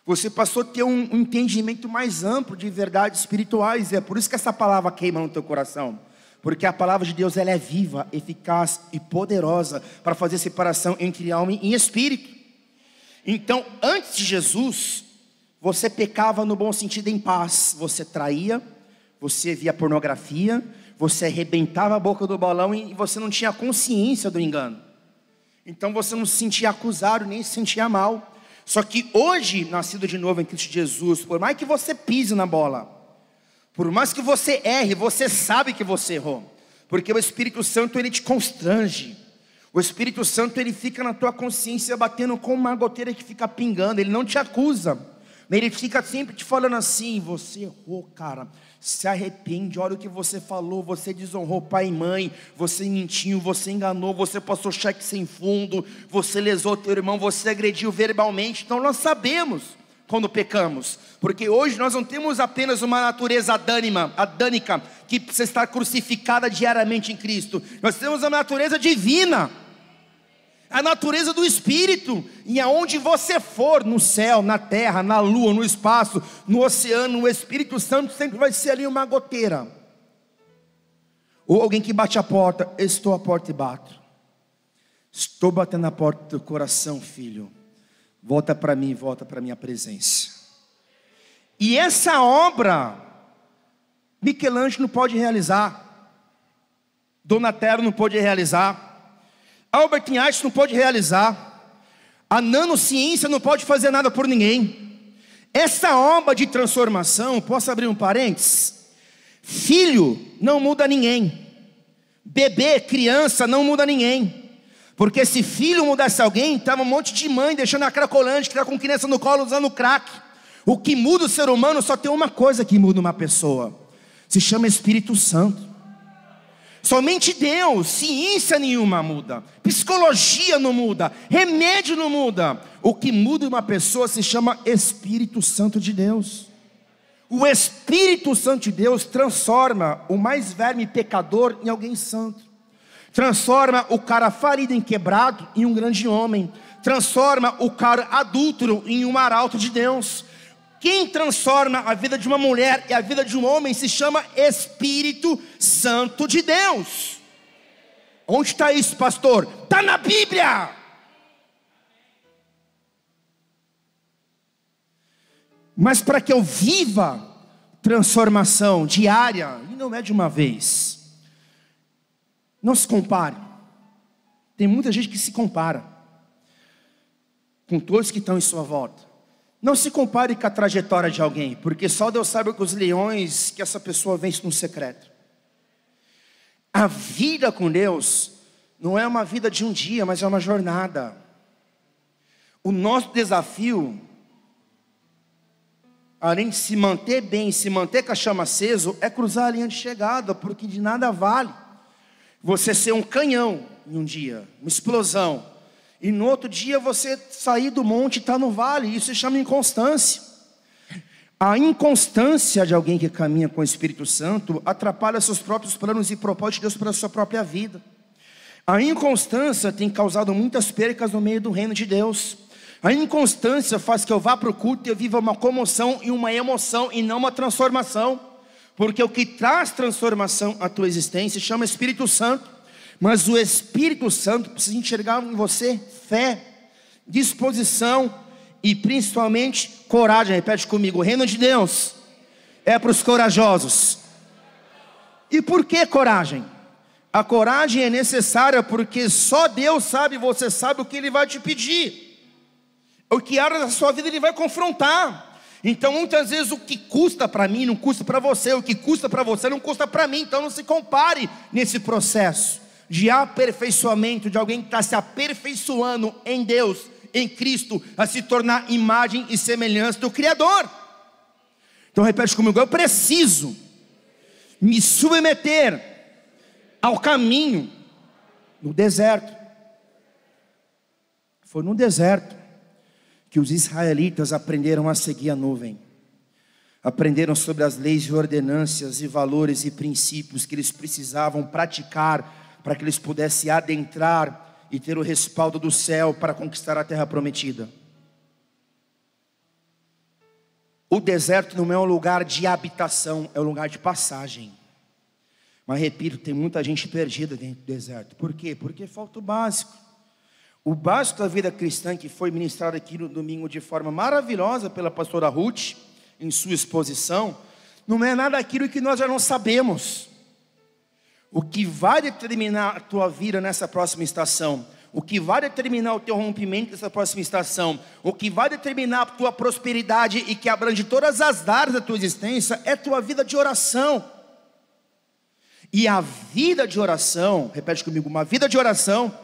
Você passou a ter um entendimento mais amplo de verdades espirituais. E é por isso que essa palavra queima no teu coração. Porque a palavra de Deus ela é viva, eficaz e poderosa para fazer separação entre alma e espírito. Então, antes de Jesus, você pecava no bom sentido em paz. Você traía, você via pornografia, você arrebentava a boca do balão e você não tinha consciência do engano. Então você não se sentia acusado, nem se sentia mal. Só que hoje, nascido de novo em Cristo Jesus, por mais que você pise na bola, por mais que você erre, você sabe que você errou. Porque o Espírito Santo ele te constrange. O Espírito Santo ele fica na tua consciência batendo como uma goteira que fica pingando. Ele não te acusa, mas ele fica sempre te falando assim: você errou, cara, se arrepende, olha o que você falou, você desonrou pai e mãe, você mentiu, você enganou, você passou cheque sem fundo, você lesou teu irmão, você agrediu verbalmente. Então nós sabemos quando pecamos, porque hoje nós não temos apenas uma natureza adâmica, que precisa estar crucificada diariamente em Cristo. Nós temos a natureza divina, a natureza do Espírito. E aonde você for, no céu, na terra, na lua, no espaço, no oceano, o Espírito Santo sempre vai ser ali uma goteira. Ou alguém que bate a porta: estou à porta e bato. Estou batendo na porta do teu coração, filho. Volta para mim, volta para a minha presença. E essa obra Michelangelo não pode realizar, Donatello não pode realizar, Albert Einstein não pode realizar, a nanociência não pode fazer nada por ninguém. Essa obra de transformação, posso abrir um parênteses? Filho não muda ninguém, bebê, criança não muda ninguém. Porque se filho mudasse alguém, estava um monte de mãe deixando a cracolante, que está com criança no colo usando crack. O que muda o ser humano, só tem uma coisa que muda uma pessoa: se chama Espírito Santo. Somente Deus. Ciência nenhuma muda, psicologia não muda, remédio não muda. O que muda uma pessoa se chama Espírito Santo de Deus. O Espírito Santo de Deus transforma o mais verme pecador em alguém santo. Transforma o cara falido em quebrado em um grande homem. Transforma o cara adúltero em um arauto de Deus. Quem transforma a vida de uma mulher e a vida de um homem se chama Espírito Santo de Deus. Onde está isso, pastor? Está na Bíblia. Mas para que eu viva transformação diária, e não é de uma vez, não se compare. Tem muita gente que se compara com todos que estão em sua volta. Não se compare com a trajetória de alguém, porque só Deus sabe que os leões que essa pessoa vence no secreto. A vida com Deus não é uma vida de um dia, mas é uma jornada. O nosso desafio além de se manter bem, se manter com a chama acesa, é cruzar a linha de chegada, porque de nada vale você ser um canhão em um dia, uma explosão, e no outro dia você sair do monte e estar no vale. Isso se chama inconstância. A inconstância de alguém que caminha com o Espírito Santo atrapalha seus próprios planos e propósitos de Deus para a sua própria vida. A inconstância tem causado muitas percas no meio do reino de Deus. A inconstância faz que eu vá para o culto e eu viva uma comoção e uma emoção e não uma transformação. Porque o que traz transformação à tua existência chama Espírito Santo. Mas o Espírito Santo precisa enxergar em você fé, disposição e principalmente coragem. Repete comigo: o reino de Deus é para os corajosos. E por que coragem? A coragem é necessária porque só Deus sabe, você sabe o que Ele vai te pedir. O que área da sua vida Ele vai confrontar. Então muitas vezes o que custa para mim não custa para você, o que custa para você não custa para mim. Então não se compare nesse processo de aperfeiçoamento de alguém que está se aperfeiçoando em Deus, em Cristo, a se tornar imagem e semelhança do Criador. Então repete comigo: eu preciso me submeter ao caminho no deserto. Foi no deserto que os israelitas aprenderam a seguir a nuvem. Aprenderam sobre as leis e ordenâncias e valores e princípios que eles precisavam praticar para que eles pudessem adentrar e ter o respaldo do céu para conquistar a terra prometida. O deserto não é um lugar de habitação, é um lugar de passagem. Mas repito, tem muita gente perdida dentro do deserto. Por quê? Porque falta o básico. O básico da vida cristã, que foi ministrado aqui no domingo de forma maravilhosa pela pastora Ruth, em sua exposição, não é nada aquilo que nós já não sabemos. O que vai determinar a tua vida nessa próxima estação, o que vai determinar o teu rompimento nessa próxima estação, o que vai determinar a tua prosperidade e que abrange todas as áreas da tua existência, é tua vida de oração. E a vida de oração, repete comigo, uma vida de oração,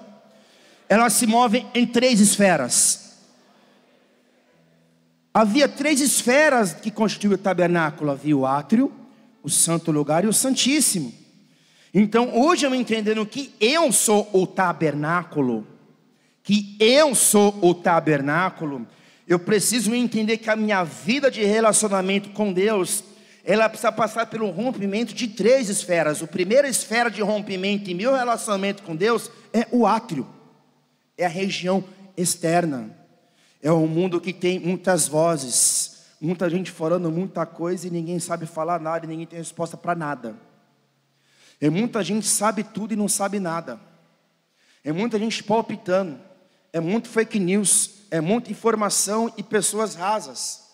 ela se move em 3 esferas. Havia 3 esferas que constituem o tabernáculo. Havia o átrio, o santo lugar e o santíssimo. Então hoje eu entendendo que eu sou o tabernáculo, eu preciso entender que a minha vida de relacionamento com Deus, ela precisa passar pelo rompimento de 3 esferas. A primeira esfera de rompimento em meu relacionamento com Deus é o átrio. É a região externa. É um mundo que tem muitas vozes, muita gente falando muita coisa e ninguém sabe falar nada e ninguém tem resposta para nada. É muita gente sabe tudo e não sabe nada. É muita gente palpitando. É muito fake news. É muita informação e pessoas rasas.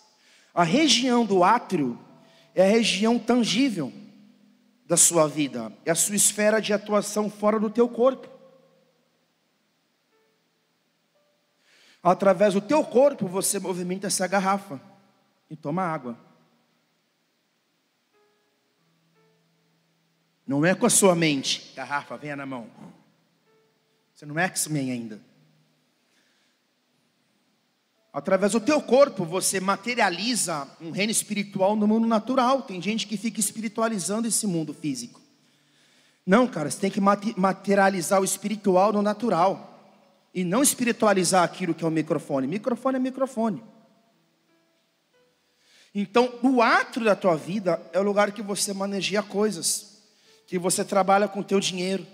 A região do átrio é a região tangível da sua vida. É a sua esfera de atuação fora do teu corpo. Através do teu corpo você movimenta essa garrafa e toma água. Não é com a sua mente. Garrafa, venha na mão. Você não é X-Men ainda. Através do teu corpo você materializa um reino espiritual no mundo natural. Tem gente que fica espiritualizando esse mundo físico. Não, cara, você tem que materializar o espiritual no natural. E não espiritualizar aquilo que é o microfone. Microfone é microfone. Então, o átrio da tua vida é o lugar que você maneja coisas, que você trabalha com o teu dinheiro.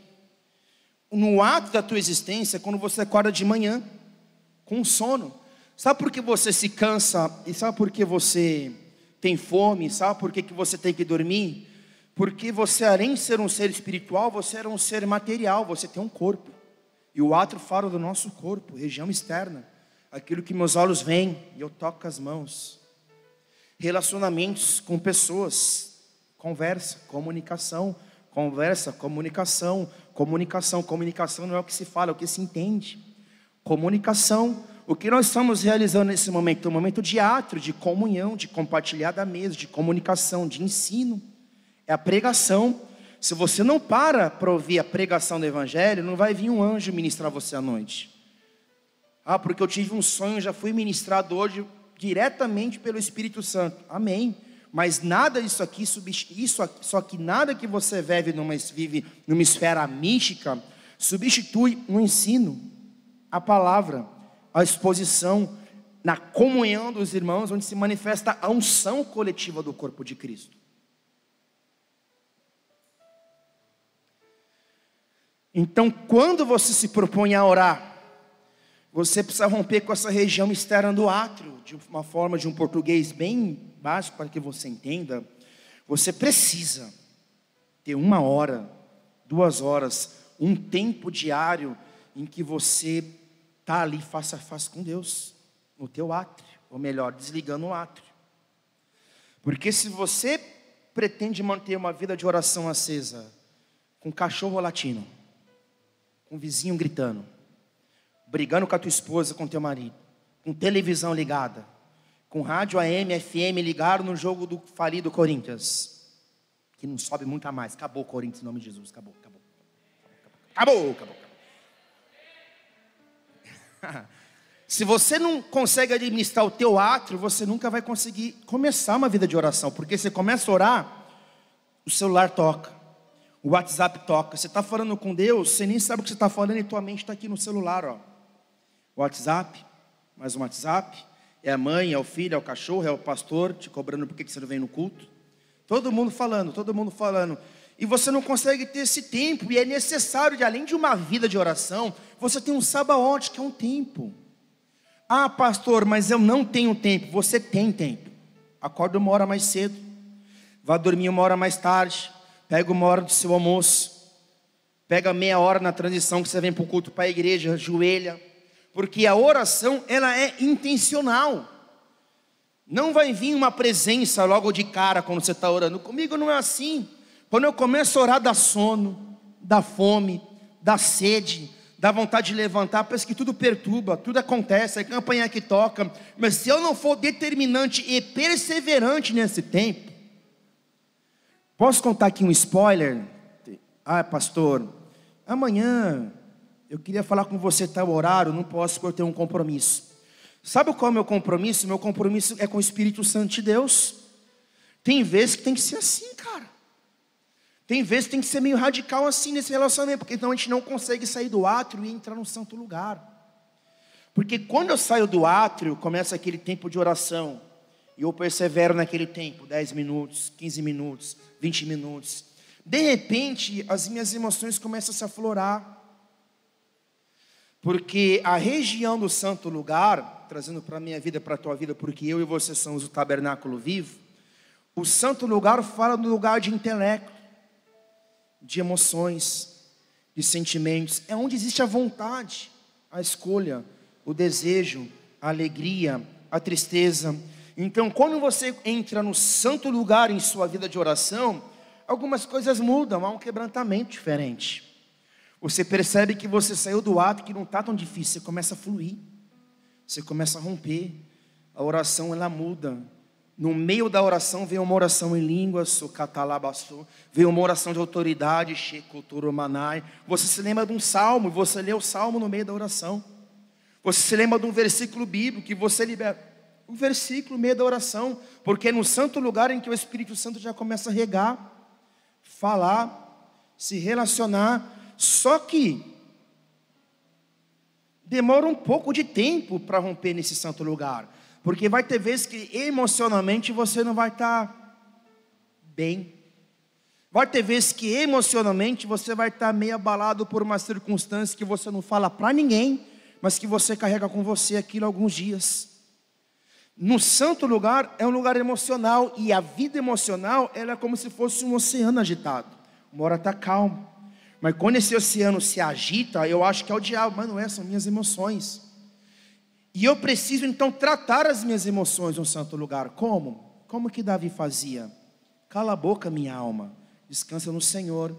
No átrio da tua existência é quando você acorda de manhã, com sono. Sabe por que você se cansa? E sabe por que você tem fome? Sabe por que você tem que dormir? Porque você, além de ser um ser espiritual, você era um ser material, você tem um corpo. E o átrio fala do nosso corpo, região externa. Aquilo que meus olhos veem e eu toco com as mãos. Relacionamentos com pessoas. Conversa, comunicação. Conversa, comunicação. Comunicação não é o que se fala, é o que se entende. Comunicação. O que nós estamos realizando nesse momento? Um momento de átrio, de comunhão, de compartilhar da mesa, de comunicação, de ensino. É a pregação. Se você não para ouvir a pregação do evangelho, não vai vir um anjo ministrar você à noite. Ah, porque eu tive um sonho, já fui ministrado hoje. diretamente pelo Espírito Santo. Amém. Mas nada disso aqui, só que nada que você vive numa esfera mística substitui um ensino, a palavra, a exposição, na comunhão dos irmãos, onde se manifesta a unção coletiva do corpo de Cristo. Então, quando você se propõe a orar, você precisa romper com essa região externa do átrio, de uma forma de um português bem básico para que você entenda. Você precisa ter 1 hora, 2 horas, um tempo diário em que você está ali face a face com Deus, no teu átrio, ou melhor, desligando o átrio. Porque se você pretende manter uma vida de oração acesa, com cachorro latino, com o vizinho gritando, brigando com a tua esposa, com teu marido, com televisão ligada, com rádio AM, FM ligado no jogo do falido Corinthians, que não sobe muito a mais. Acabou o Corinthians em nome de Jesus, acabou. Se você não consegue administrar o teu átrio, você nunca vai conseguir começar uma vida de oração, porque você começa a orar, o celular toca, o WhatsApp toca, você está falando com Deus, você nem sabe o que você está falando e tua mente está aqui no celular, ó. WhatsApp, mais um WhatsApp, é a mãe, é o filho, é o cachorro, é o pastor te cobrando por que você não vem no culto. Todo mundo falando, e você não consegue ter esse tempo, e é necessário, além de uma vida de oração, você tem um sabaote, que é um tempo. Ah, pastor, mas eu não tenho tempo. Você tem tempo. Acorda 1 hora mais cedo, vá dormir 1 hora mais tarde, pega 1 hora do seu almoço, pega meia hora na transição que você vem para o culto, para a igreja, ajoelha, porque a oração, ela é intencional. Não vai vir uma presença logo de cara quando você está orando. Comigo não é assim. Quando eu começo a orar, dá sono, dá fome, dá sede, dá vontade de levantar, parece que tudo perturba, tudo acontece, a campanha que toca. Mas se eu não for determinante e perseverante nesse tempo, posso contar aqui um spoiler? Ah, pastor, amanhã eu queria falar com você tal horário, não posso porque eu tenho um compromisso. Sabe qual é o meu compromisso? Meu compromisso é com o Espírito Santo de Deus. Tem vezes que tem que ser assim, cara. Tem vezes que tem que ser meio radical assim nesse relacionamento, porque então a gente não consegue sair do átrio e entrar num santo lugar. Porque quando eu saio do átrio, começa aquele tempo de oração, e eu persevero naquele tempo, 10 minutos, 15 minutos, 20 minutos. De repente, as minhas emoções começam a se aflorar. Porque a região do santo lugar, trazendo para a minha vida, para a tua vida, porque eu e você somos o tabernáculo vivo, o santo lugar fala do lugar de intelecto, de emoções, de sentimentos. É onde existe a vontade, a escolha, o desejo, a alegria, a tristeza. Então, quando você entra no santo lugar em sua vida de oração, algumas coisas mudam, há um quebrantamento diferente. Você percebe que você saiu do ato, que não está tão difícil, você começa a fluir, você começa a romper, a oração ela muda. No meio da oração vem uma oração em línguas, vem uma oração de autoridade, você se lembra de um salmo, você lê o salmo no meio da oração. Você se lembra de um versículo bíblico que você libera, um versículo no meio da oração, porque é no santo lugar em que o Espírito Santo já começa a regar, falar, se relacionar. Só que demora um pouco de tempo para romper nesse santo lugar, porque vai ter vezes que emocionalmente você não vai estar bem, vai ter vezes que emocionalmente você vai estar meio abalado por uma circunstância que você não fala para ninguém, mas que você carrega com você aquilo alguns dias. No santo lugar é um lugar emocional, e a vida emocional ela é como se fosse um oceano agitado. Uma hora está calmo, mas quando esse oceano se agita, eu acho que é o diabo, mas não é, são minhas emoções. E eu preciso então tratar as minhas emoções no santo lugar. Como? Como que Davi fazia? Cala a boca, minha alma, descansa no Senhor.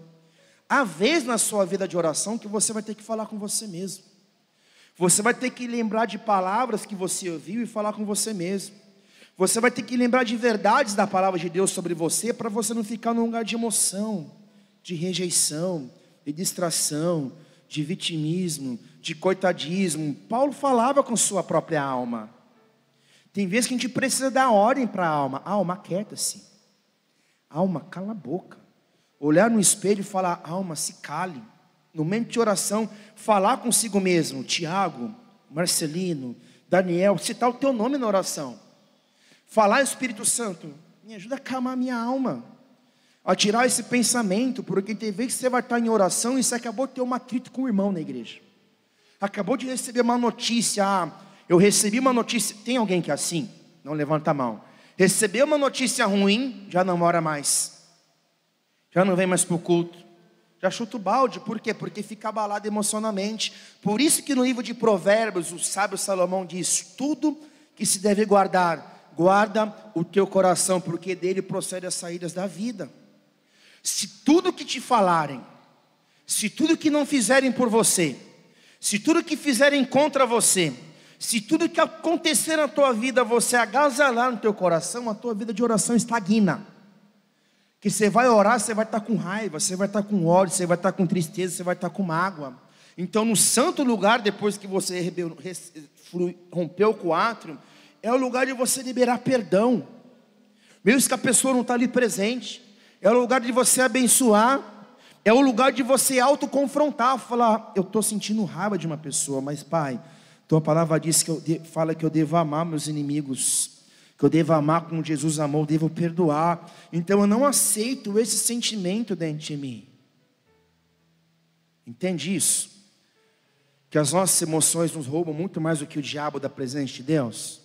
Há vezes na sua vida de oração que você vai ter que falar com você mesmo. Você vai ter que lembrar de palavras que você ouviu e falar com você mesmo. Você vai ter que lembrar de verdades da palavra de Deus sobre você, para você não ficar num lugar de emoção, de rejeição, de distração, de vitimismo, de coitadismo. Paulo falava com sua própria alma. Tem vezes que a gente precisa dar ordem para a alma. Alma, aquieta-se. Alma, cala a boca. Olhar no espelho e falar, alma, se cale. No momento de oração, falar consigo mesmo. Tiago, Marcelino, Daniel, citar o teu nome na oração. Falar, Espírito Santo, me ajuda a acalmar a minha alma. A tirar esse pensamento, porque tem vezes que você vai estar em oração e você acabou de ter um atrito com o irmão na igreja. Acabou de receber uma notícia, eu recebi uma notícia, tem alguém que é assim? Não levanta a mão. Recebeu uma notícia ruim, já não mora mais. Já não vem mais para o culto. Já chuta o balde, por quê? Porque fica abalado emocionalmente. Por isso que no livro de Provérbios, o sábio Salomão diz, tudo que se deve guardar, guarda o teu coração, porque dele procede as saídas da vida. Se tudo que te falarem, se tudo que não fizerem por você, se tudo que fizerem contra você, se tudo que acontecer na tua vida, você agasalhar no teu coração, a tua vida de oração estagna. Que você vai orar, você vai estar com raiva, você vai estar com ódio, você vai estar com tristeza, você vai estar com mágoa. Então no santo lugar, depois que você rompeu com o átrio, é o lugar de você liberar perdão, mesmo que a pessoa não está ali presente. É o lugar de você abençoar, é o lugar de você autoconfrontar, falar, eu estou sentindo raiva de uma pessoa, mas Pai, tua palavra diz que fala que eu devo amar meus inimigos, que eu devo amar como Jesus amou, eu devo perdoar. Então eu não aceito esse sentimento dentro de mim. Entende isso? Que as nossas emoções nos roubam muito mais do que o diabo da presença de Deus.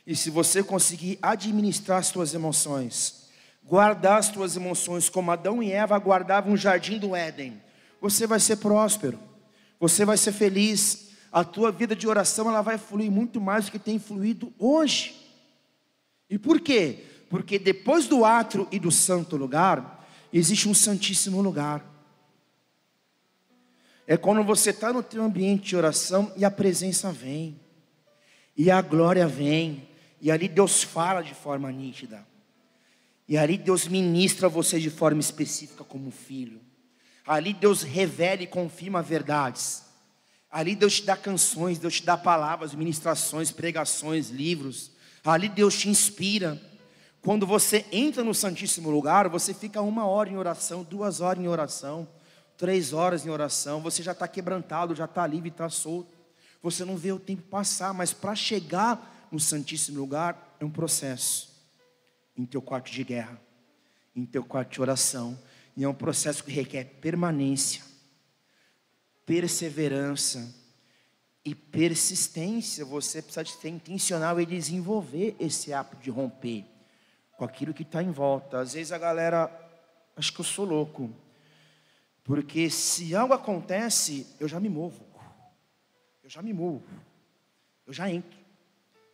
E se você conseguir administrar as suas emoções, guardar as tuas emoções como Adão e Eva guardavam o jardim do Éden, você vai ser próspero, você vai ser feliz. A tua vida de oração ela vai fluir muito mais do que tem fluído hoje. E por quê? Porque depois do átrio e do santo lugar, existe um santíssimo lugar. É quando você está no teu ambiente de oração e a presença vem, e a glória vem, e ali Deus fala de forma nítida. E ali Deus ministra você de forma específica como filho. Ali Deus revela e confirma verdades. Ali Deus te dá canções, Deus te dá palavras, ministrações, pregações, livros. Ali Deus te inspira. Quando você entra no Santíssimo Lugar, você fica 1 hora em oração, 2 horas em oração, 3 horas em oração. Você já está quebrantado, já está livre, está solto. Você não vê o tempo passar, mas para chegar no Santíssimo Lugar é um processo. Em teu quarto de guerra, em teu quarto de oração. E é um processo que requer permanência, perseverança e persistência. Você precisa ser intencional e desenvolver esse hábito de romper com aquilo que está em volta. Às vezes a galera, acho que eu sou louco, porque se algo acontece, eu já me movo, eu já entro,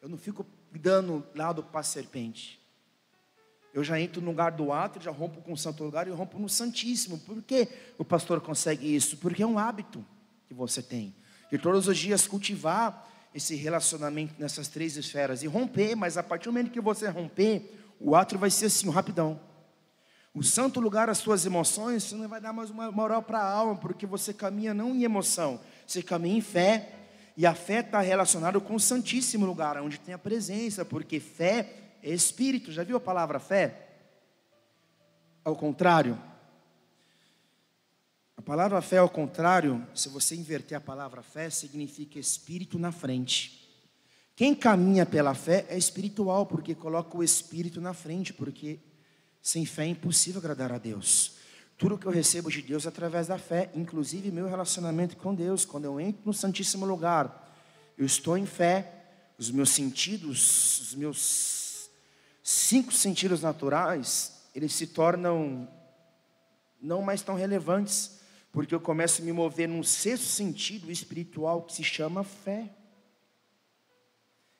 eu não fico dando lado para a serpente. Eu já entro no lugar do átrio, já rompo com o santo lugar e rompo no santíssimo. Por que o pastor consegue isso? Porque é um hábito que você tem. De todos os dias cultivar esse relacionamento nessas 3 esferas. E romper, mas a partir do momento que você romper, o átrio vai ser assim, rapidão. O santo lugar, as suas emoções, você não vai dar mais uma moral para a alma, porque você caminha não em emoção, você caminha em fé. E a fé está relacionada com o santíssimo lugar, onde tem a presença, porque fé é espírito. Já viu a palavra fé? Ao contrário. A palavra fé ao contrário, se você inverter a palavra fé, significa espírito na frente. Quem caminha pela fé é espiritual, porque coloca o espírito na frente, porque sem fé é impossível agradar a Deus. Tudo que eu recebo de Deus é através da fé, inclusive meu relacionamento com Deus. Quando eu entro no Santíssimo Lugar, eu estou em fé. Os meus sentidos, os meus 5 sentidos naturais, eles se tornam não mais tão relevantes, porque eu começo a me mover num 6º sentido espiritual que se chama fé.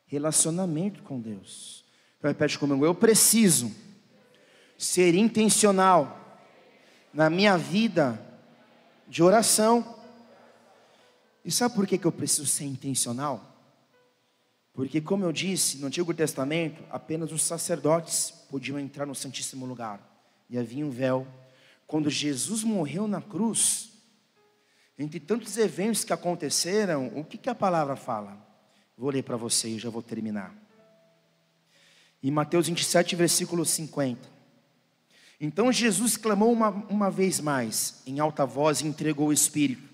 Relacionamento com Deus. Então repete comigo, eu preciso ser intencional na minha vida de oração. E sabe por que eu preciso ser intencional? Porque, como eu disse, no Antigo Testamento, apenas os sacerdotes podiam entrar no Santíssimo Lugar. E havia um véu. Quando Jesus morreu na cruz, entre tantos eventos que aconteceram, o que a palavra fala? Vou ler para você e já vou terminar. Em Mateus 27, versículo 50. Então Jesus clamou uma vez mais, em alta voz, e entregou o Espírito.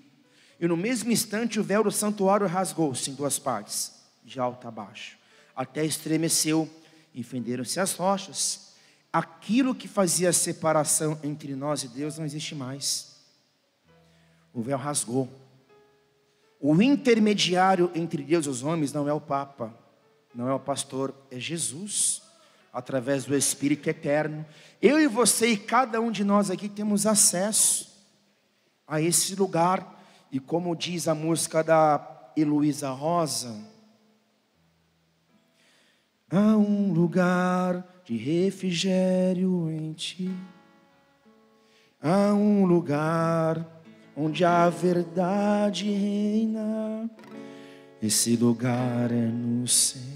E no mesmo instante o véu do santuário rasgou-se em duas partes, de alto a baixo. Até estremeceu e fenderam-se as rochas. Aquilo que fazia a separação entre nós e Deus não existe mais. O véu rasgou. O intermediário entre Deus e os homens não é o Papa, não é o pastor, é Jesus, através do Espírito eterno. Eu e você e cada um de nós aqui temos acesso a esse lugar. E como diz a música da Heloísa Rosa, há um lugar de refrigério em ti, há um lugar onde a verdade reina, esse lugar é no Senhor.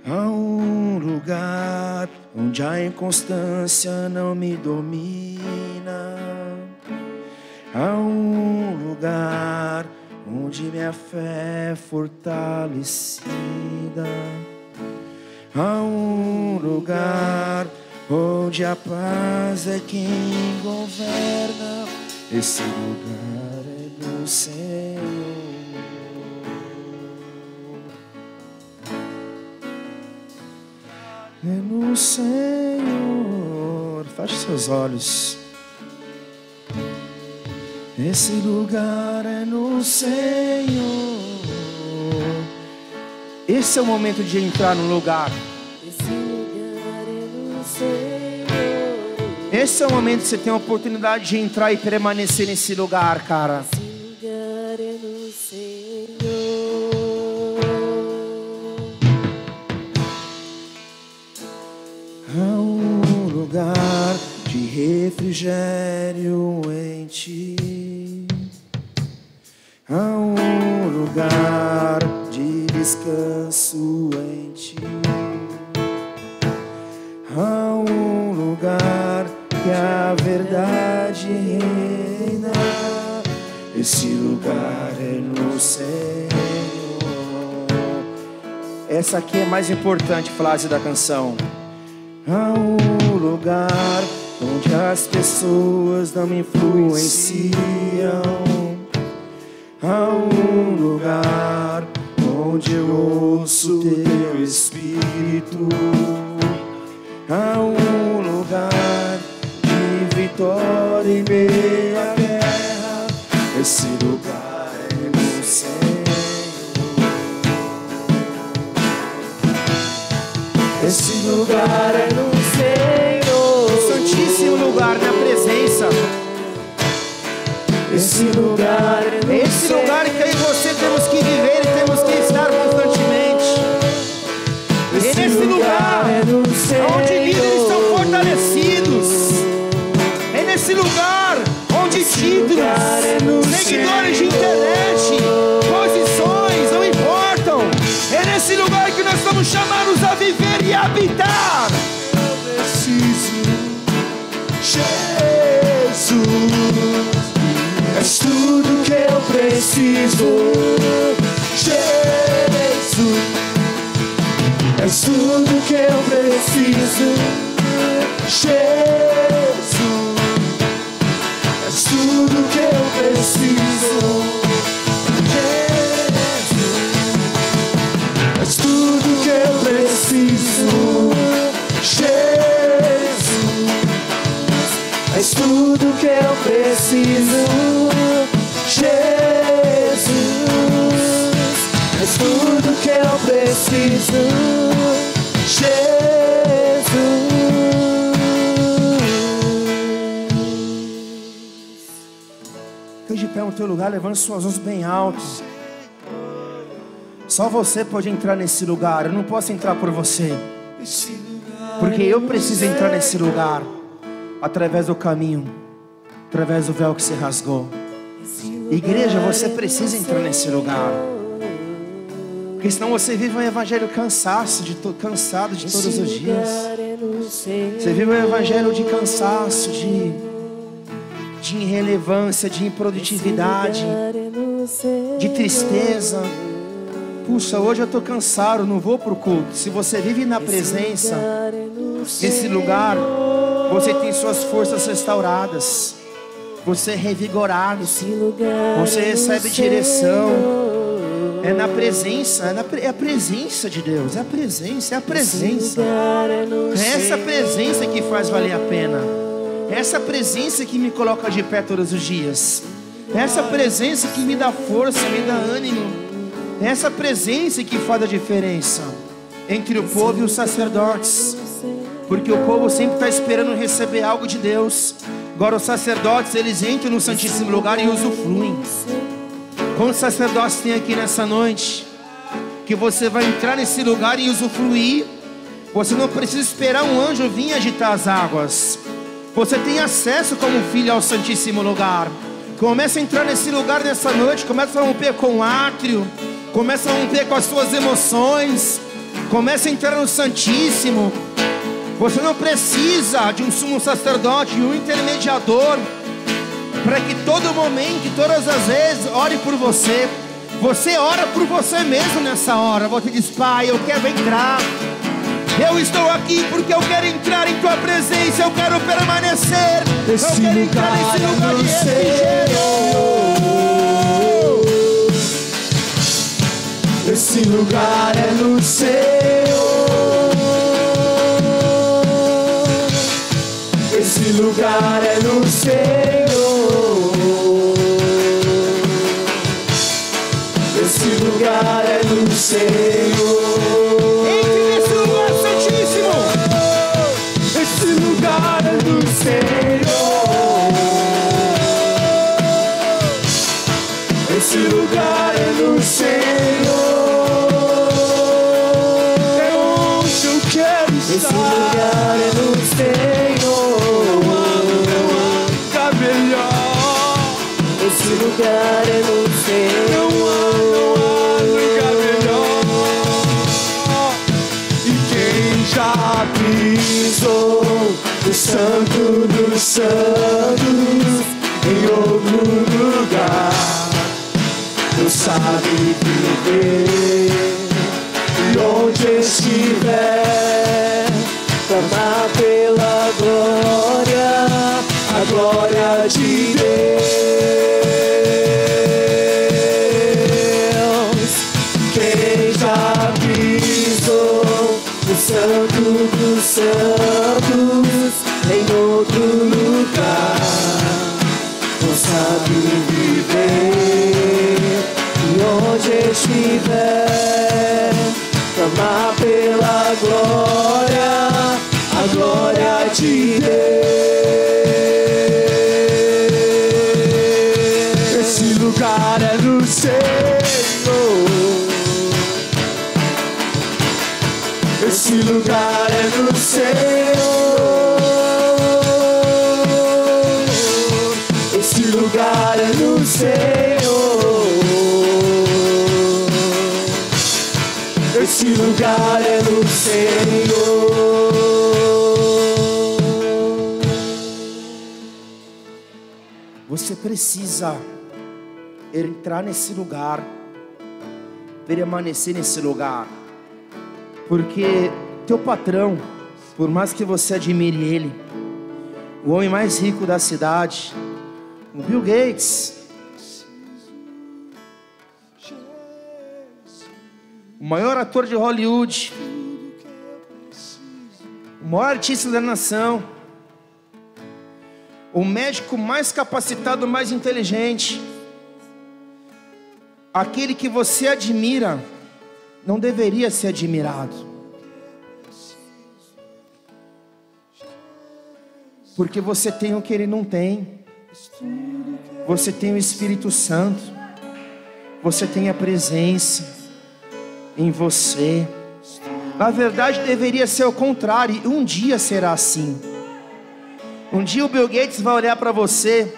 Há um lugar onde a inconstância não me domina, há um lugar onde minha fé é fortalecida, há um lugar onde a paz é quem governa, esse lugar é do Senhor. É no Senhor. Feche seus olhos. Esse lugar é no Senhor. Esse é o momento de entrar no lugar. Esse lugar é no Senhor. Esse é o momento que você tem a oportunidade de entrar e permanecer nesse lugar, cara. Esse lugar é no Senhor. Há um lugar de refrigério em ti, há um lugar de descanso em ti, há um lugar que a verdade reina, esse lugar é no Senhor. Essa aqui é a mais importante frase da canção. Há um lugar onde as pessoas não me influenciam, há um lugar onde eu ouço teu Espírito, há um lugar de vitória em meio à guerra, esse lugar é no Senhor. Esse lugar é no Senhor, santíssimo lugar na presença. Esse lugar é no Senhor. Esse lugar que eu e você temos que viver e temos que estar constantemente. E nesse lugar é onde líderes são fortalecidos. É nesse lugar onde títulos, seguidores de internet, posições não importam. É nesse lugar que nós somos chamados a viver e habitar. Eu preciso, Jesus, és tudo que eu preciso. Jesus, és tudo que eu preciso. Jesus, és tudo que eu preciso. És tudo que eu preciso, Jesus. És tudo que eu preciso, Jesus. És tudo que eu preciso, Jesus. Fique de pé no teu lugar, levando suas mãos bem altas. Só você pode entrar nesse lugar. Eu não posso entrar por você, porque eu preciso entrar nesse lugar através do caminho, através do véu que se rasgou. Igreja, você precisa entrar nesse lugar, porque senão você vive um evangelho cansado de todos os dias. Você vive um evangelho de cansaço, de irrelevância, de improdutividade, de tristeza. Puxa, hoje eu estou cansado, não vou para o culto. Se você vive na presença, esse lugar, você tem suas forças restauradas, você é revigorado, você recebe direção. É na presença, é a presença de Deus, é a presença. É essa presença que faz valer a pena. É essa presença que me coloca de pé todos os dias. É essa presença que me dá força, me dá ânimo. É essa presença que faz a diferença entre o povo e os sacerdotes. Porque o povo sempre está esperando receber algo de Deus. Agora os sacerdotes, eles entram no Santíssimo Lugar e usufruem. Quantos sacerdotes tem aqui nessa noite? Que você vai entrar nesse lugar e usufruir. Você não precisa esperar um anjo vir agitar as águas. Você tem acesso como filho ao Santíssimo Lugar. Começa a entrar nesse lugar nessa noite. Começa a romper com o átrio. Começa a romper com as suas emoções. Começa a entrar no Santíssimo. Você não precisa de um sumo sacerdote, de um intermediador, para que todo momento e todas as vezes ore por você. Você ora por você mesmo nessa hora. Você diz: Pai, eu quero entrar. Eu estou aqui porque eu quero entrar em Tua presença. Eu quero permanecer. Eu quero entrar nesse lugar de refrigério. Esse lugar é no Senhor. Esse lugar é no Senhor. Esse lugar é no Senhor. Entre nesse lugar santíssimo. Esse lugar é do Senhor. Esse lugar é do Senhor. É onde eu quero estar. Esse lugar é do Senhor. Esse lugar é no Senhor. Não há lugar melhor. E quem já pisou no Santo dos Santos, em outro lugar, não sabe viver. E onde estiver, clamar pela glória, a glória de Deus. Santo dos Santos, em outro lugar, não sabe viver. E onde estiver, clamar pela glória, a glória de Deus. Esse lugar é no Senhor. Esse lugar é do Senhor. Esse lugar é do Senhor. Esse lugar é do Senhor. Você precisa entrar nesse lugar, permanecer nesse lugar. Porque teu patrão, por mais que você admire ele, o homem mais rico da cidade, o Bill Gates, o maior ator de Hollywood, o maior artista da nação, o médico mais capacitado, mais inteligente, aquele que você admira, não deveria ser admirado, porque você tem o que ele não tem. Você tem o Espírito Santo, você tem a presença em você. Na verdade deveria ser o contrário, e um dia será assim. Um dia o Bill Gates vai olhar para você,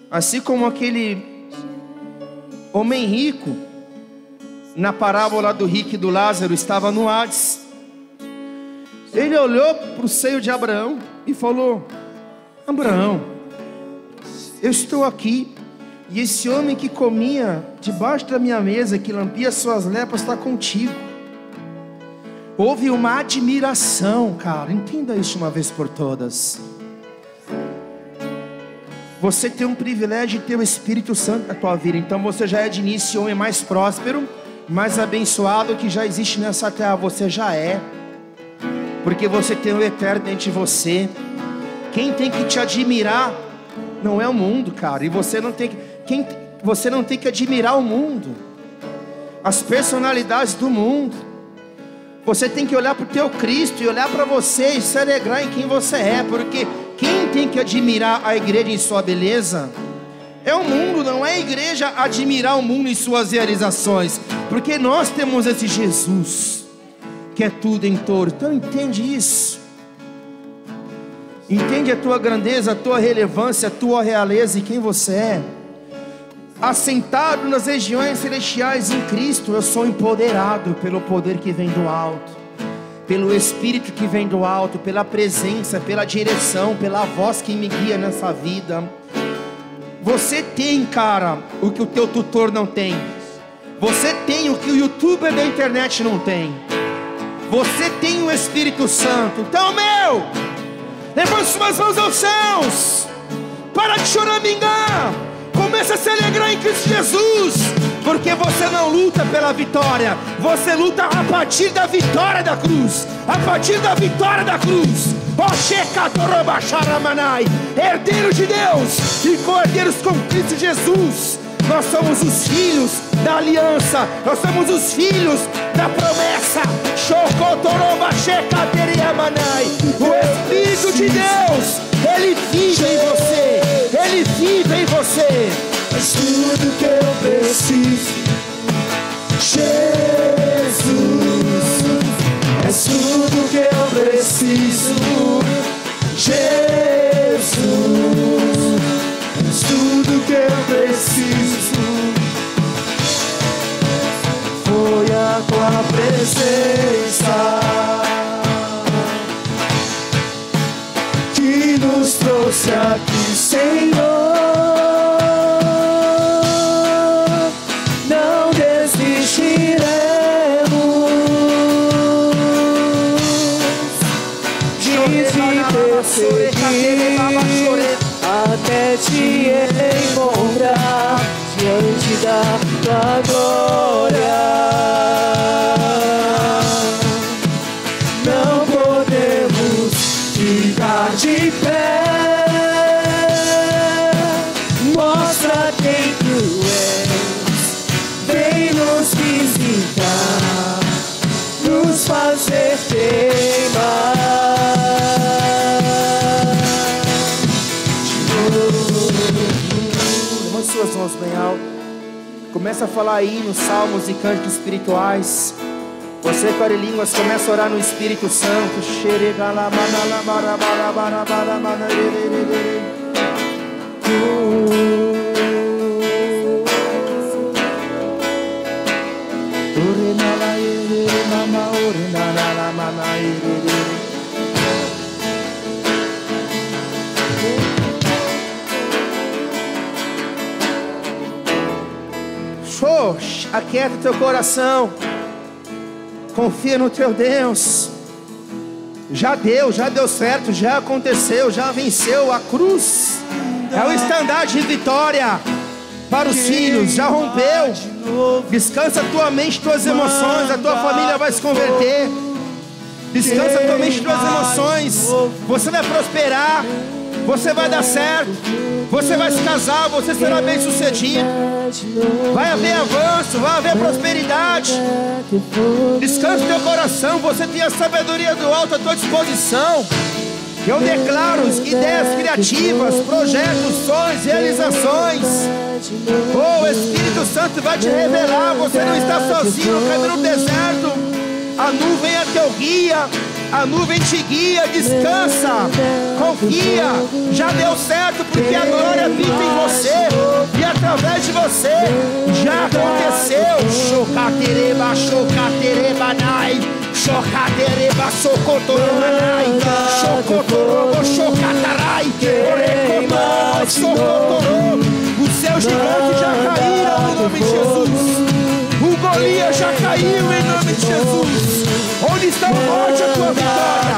assim como aquele homem rico na parábola do rico e do Lázaro estava no Hades. Ele olhou para o seio de Abraão e falou: Abraão, eu estou aqui E esse homem que comia debaixo da minha mesa, que lambia suas lepras, está contigo. Houve uma admiração, cara. Entenda isso uma vez por todas. Você tem um privilégio de ter o Espírito Santo na tua vida. Então você já é de início o homem mais próspero, mais abençoado que já existe nessa terra. Você já é, porque você tem o eterno dentro de você. Quem tem que te admirar não é o mundo, cara. E você não tem que, você não tem que admirar o mundo, as personalidades do mundo. Você tem que olhar para o teu Cristo e olhar para você e se alegrar em quem você é. Porque quem tem que admirar a igreja em sua beleza é o mundo, não é a igreja admirar o mundo em suas realizações. Porque nós temos esse Jesus que é tudo em todo. Então entende isso. Entende a tua grandeza, a tua relevância, a tua realeza e quem você é. Assentado nas regiões celestiais em Cristo, eu sou empoderado pelo poder que vem do alto, pelo Espírito que vem do alto, pela presença, pela direção, pela voz que me guia nessa vida. Você tem, cara, o que o teu tutor não tem. Você tem o que o youtuber da internet não tem. Você tem o Espírito Santo. Então, levante suas mãos aos céus. Para de choramingar. Comece a se alegrar em Cristo Jesus. Porque você não luta pela vitória. Você luta a partir da vitória da cruz. A partir da vitória da cruz. Herdeiros de Deus e co-herdeiros com Cristo Jesus. Nós somos os filhos da aliança. Nós somos os filhos da promessa. O Espírito de Deus, Ele vive em você. Ele vive em você. És tudo que eu preciso, Jesus. És tudo que eu preciso, Jesus. És tudo que eu preciso. Foi a tua presença que nos trouxe aqui, Senhor. Não desistiremos de te perseguir até te encontrar diante da tua glória. Não podemos ficar de pé. Mostra quem tu és. Vem nos visitar, nos fazer teimar. Levante suas mãos bem alto. Começa a falar aí nos salmos e cânticos espirituais. Você que ora em línguas, começa a orar no Espírito Santo. Aquieta o teu coração. Confia no teu Deus. Já deu certo, já aconteceu, já venceu. A cruz é o estandarte de vitória para os filhos, já rompeu. Descansa a tua mente, tuas emoções. A tua família vai se converter. Descansa a tua mente, tuas emoções. Você vai prosperar. Você vai dar certo. Você vai se casar, você será bem sucedido. Vai haver avanço, vai haver prosperidade. Descansa o teu coração. Você tem a sabedoria do alto à tua disposição. Eu declaro ideias criativas, projetos, sonhos, realizações. O Espírito Santo vai te revelar. Você não está sozinho no caminho no deserto. A nuvem é teu guia. A nuvem te guia, descansa, confia. Já deu certo porque a glória habita em você. E através de você já aconteceu. Chocatereba, chocatereba, nai. Chocatereba, socotoromanai. Chocotorobo, chocatarai. Orecomã, socotoro. O seu Seus gigantes já caíram em nome de Jesus. O Golias já caiu em nome de Jesus. Onde está a morte, a tua vitória?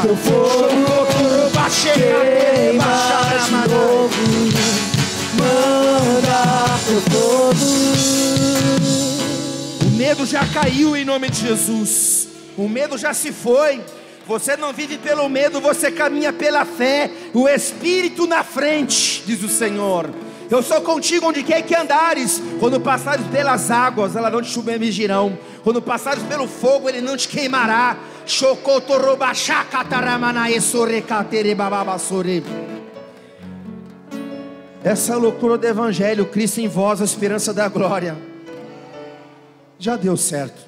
O medo já caiu em nome de Jesus. O medo já se foi. Você não vive pelo medo, você caminha pela fé. O Espírito na frente, diz o Senhor. Eu sou contigo onde quer que andares. Quando passares pelas águas, elas não te submergirão. Quando passares pelo fogo, ele não te queimará. Essa é a loucura do Evangelho. Cristo em vós, a esperança da glória. Já deu certo.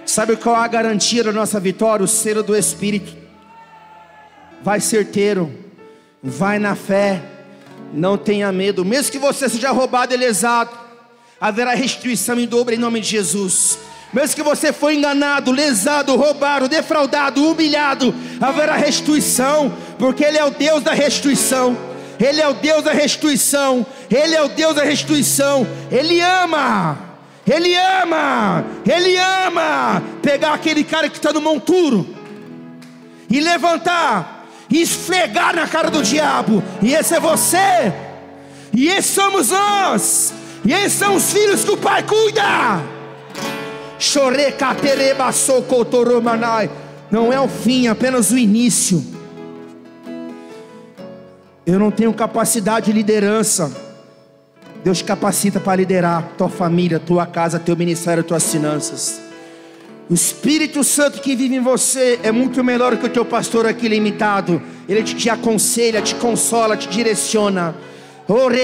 Sabe qual é a garantia da nossa vitória? O selo do Espírito. Vai certeiro, vai na fé, não tenha medo. Mesmo que você seja roubado e lesado, haverá restituição em dobro em nome de Jesus. Mesmo que você foi enganado, lesado, roubado, defraudado, humilhado, haverá restituição, porque Ele é o Deus da restituição. Ele é o Deus da restituição. Ele é o Deus da restituição. Ele ama. Ele ama. Ele ama pegar aquele cara que está no monturo e levantar e esfregar na cara do diabo. E esse é você. E esses somos nós. E esses são os filhos que o Pai cuida. Não é o fim, é apenas o início. Eu não tenho capacidade de liderança. Deus te capacita para liderar tua família, tua casa, teu ministério, tuas finanças. O Espírito Santo que vive em você é muito melhor que o teu pastor aqui limitado. Ele te aconselha, te consola, te direciona.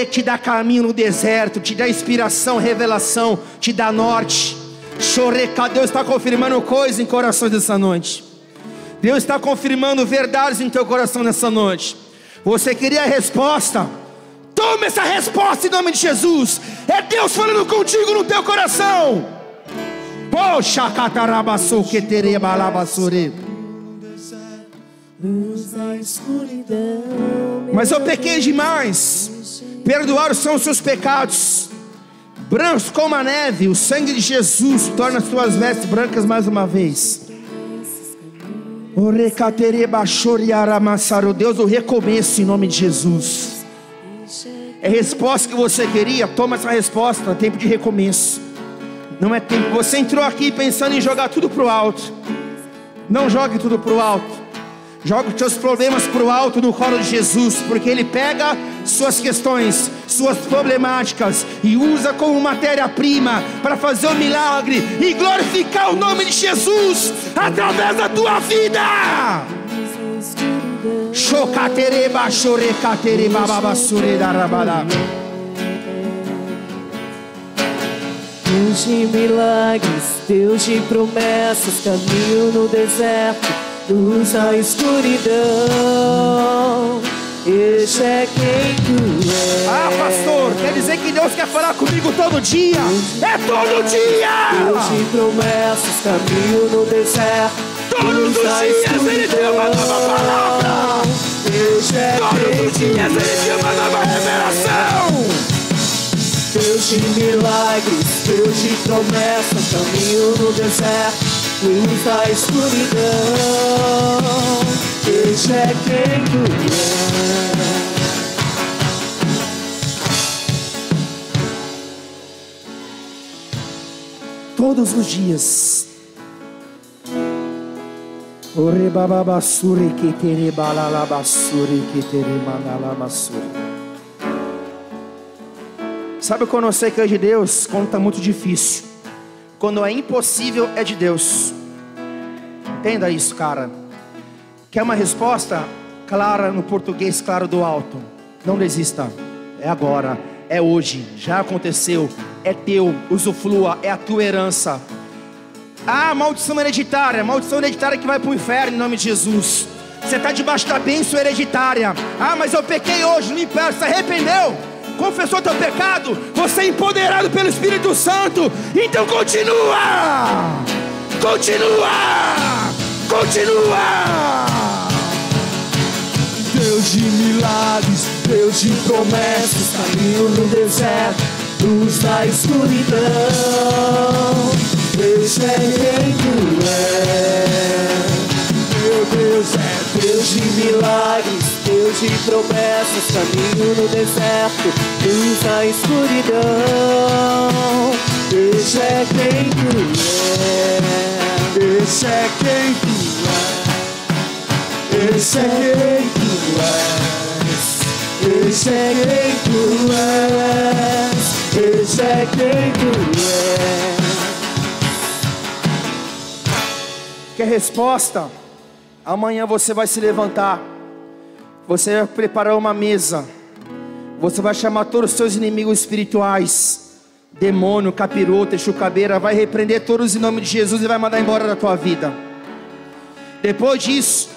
Te dá caminho no deserto, te dá inspiração, revelação, te dá norte. Deus está confirmando coisas em corações nessa noite. Deus está confirmando verdades em teu coração nessa noite. Você queria a resposta? Toma essa resposta em nome de Jesus. É Deus falando contigo no teu coração. Mas eu pequei demais. Perdoados são os seus pecados, brancos como a neve. O sangue de Jesus torna as tuas vestes brancas mais uma vez. Deus do recomeço em nome de Jesus. É a resposta que você queria? Toma essa resposta. É tempo de recomeço. Não é tempo. Você entrou aqui pensando em jogar tudo pro alto. Não jogue tudo pro alto. Joga os teus problemas pro alto no colo de Jesus, porque Ele pega suas questões, suas problemáticas e usa como matéria-prima para fazer um milagre e glorificar o nome de Jesus através da tua vida. Deus de milagres, Deus de promessas, caminho no deserto, luz na escuridão. Este é quem tu és. Ah, pastor, quer dizer que Deus quer falar comigo todo dia? É todo dia! Deus de promessas, caminho no deserto, todos os dias Ele tem uma nova palavra. Este é todos os dias Ele tem uma nova revelação. Deus de milagres, Deus de promessas, caminho no deserto, luz da escuridão. Este é quem tu és. Todos os dias. Sabe quando eu sei que é de Deus? Quando está muito difícil. Quando é impossível, é de Deus. Entenda isso, cara. Quer uma resposta clara no português, claro do alto? Não desista. É agora, é hoje, já aconteceu, é teu, usufrua, é a tua herança. Ah, maldição hereditária que vai para o inferno em nome de Jesus. Você está debaixo da bênção hereditária. Ah, mas eu pequei hoje, não importa, se arrependeu, confessou teu pecado, você é empoderado pelo Espírito Santo. Então continua. Continua. Deus de milagres, Deus de promessas, caminho no deserto, luz na escuridão. Deus é quem tu é. Meu Deus é Deus de milagres, Deus de promessas, caminho no deserto, luz na escuridão. Deus é quem tu é. Deus é quem tu é. Deus é quem tu és. Deus é quem tu és. Deus é quem tu és. Quer resposta? Amanhã você vai se levantar, você vai preparar uma mesa, você vai chamar todos os seus inimigos espirituais, demônio, capiroto, chucabeira, vai repreender todos em nome de Jesus e vai mandar embora da tua vida. Depois disso,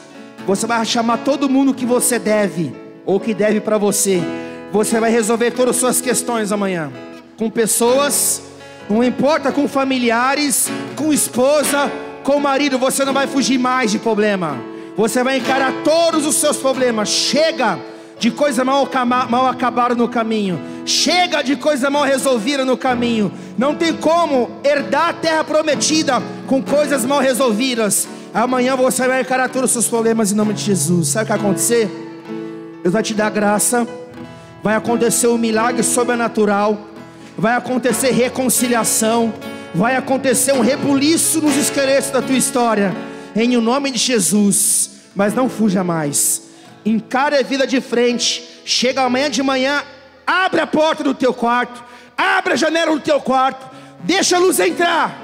você vai chamar todo mundo que você deve, ou que deve para você. Você vai resolver todas as suas questões amanhã, com pessoas, não importa, com familiares, com esposa, com o marido. Você não vai fugir mais de problema, você vai encarar todos os seus problemas. Chega de coisa mal acabada no caminho, chega de coisa mal resolvida no caminho. Não tem como herdar a terra prometida com coisas mal resolvidas. Amanhã você vai encarar todos os seus problemas em nome de Jesus. Sabe o que vai acontecer? Deus vai te dar graça, vai acontecer um milagre sobrenatural, vai acontecer reconciliação, vai acontecer um rebuliço nos esqueletos da tua história, em o nome de Jesus. Mas não fuja mais, encare a vida de frente. Chega amanhã de manhã, abre a porta do teu quarto, abre a janela do teu quarto, deixa a luz entrar.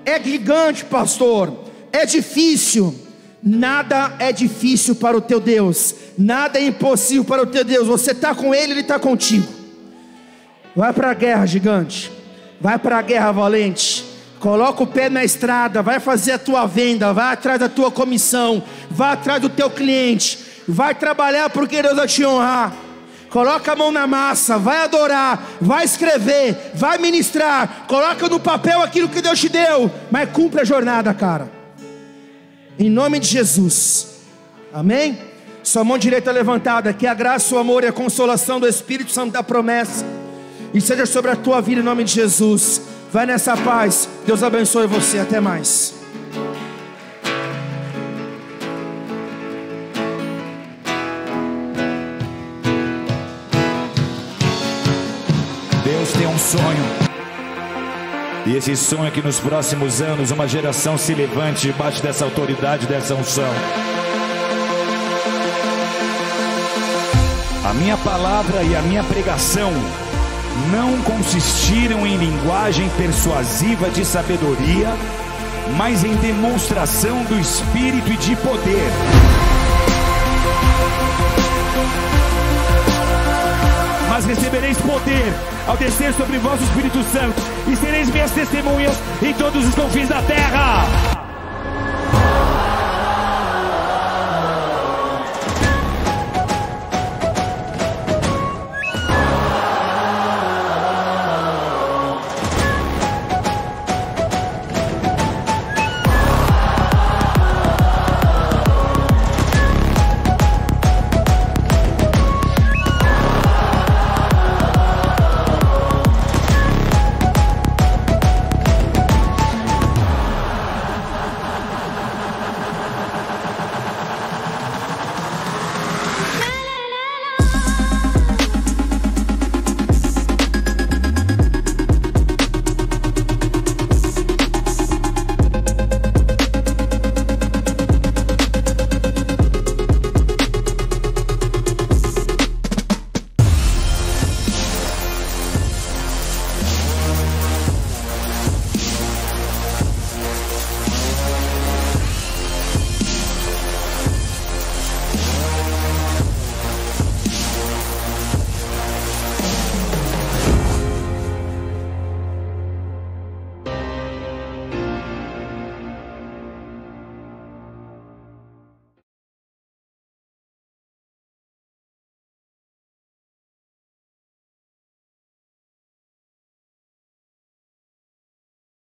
É gigante, pastor, é difícil. Nada é difícil para o teu Deus, nada é impossível para o teu Deus. Você está com Ele, Ele está contigo. Vai para a guerra, gigante. Vai para a guerra, valente. Coloca o pé na estrada, vai fazer a tua venda, vai atrás da tua comissão, vai atrás do teu cliente, vai trabalhar porque Deus vai te honrar. Coloca a mão na massa, vai adorar, vai escrever, vai ministrar. Coloca no papel aquilo que Deus te deu, mas cumpre a jornada, cara, em nome de Jesus. Amém? Sua mão direita levantada, que a graça, o amor e a consolação do Espírito Santo da promessa e seja sobre a tua vida em nome de Jesus. Vai nessa paz, Deus abençoe você, até mais. Deus tem um sonho, e esse sonho é que nos próximos anos uma geração se levante debaixo dessa autoridade, dessa unção. A minha palavra e a minha pregação não consistiram em linguagem persuasiva de sabedoria, mas em demonstração do Espírito e de poder. Mas recebereis poder ao descer sobre vós o Espírito Santo, e sereis minhas testemunhas em todos os confins da terra.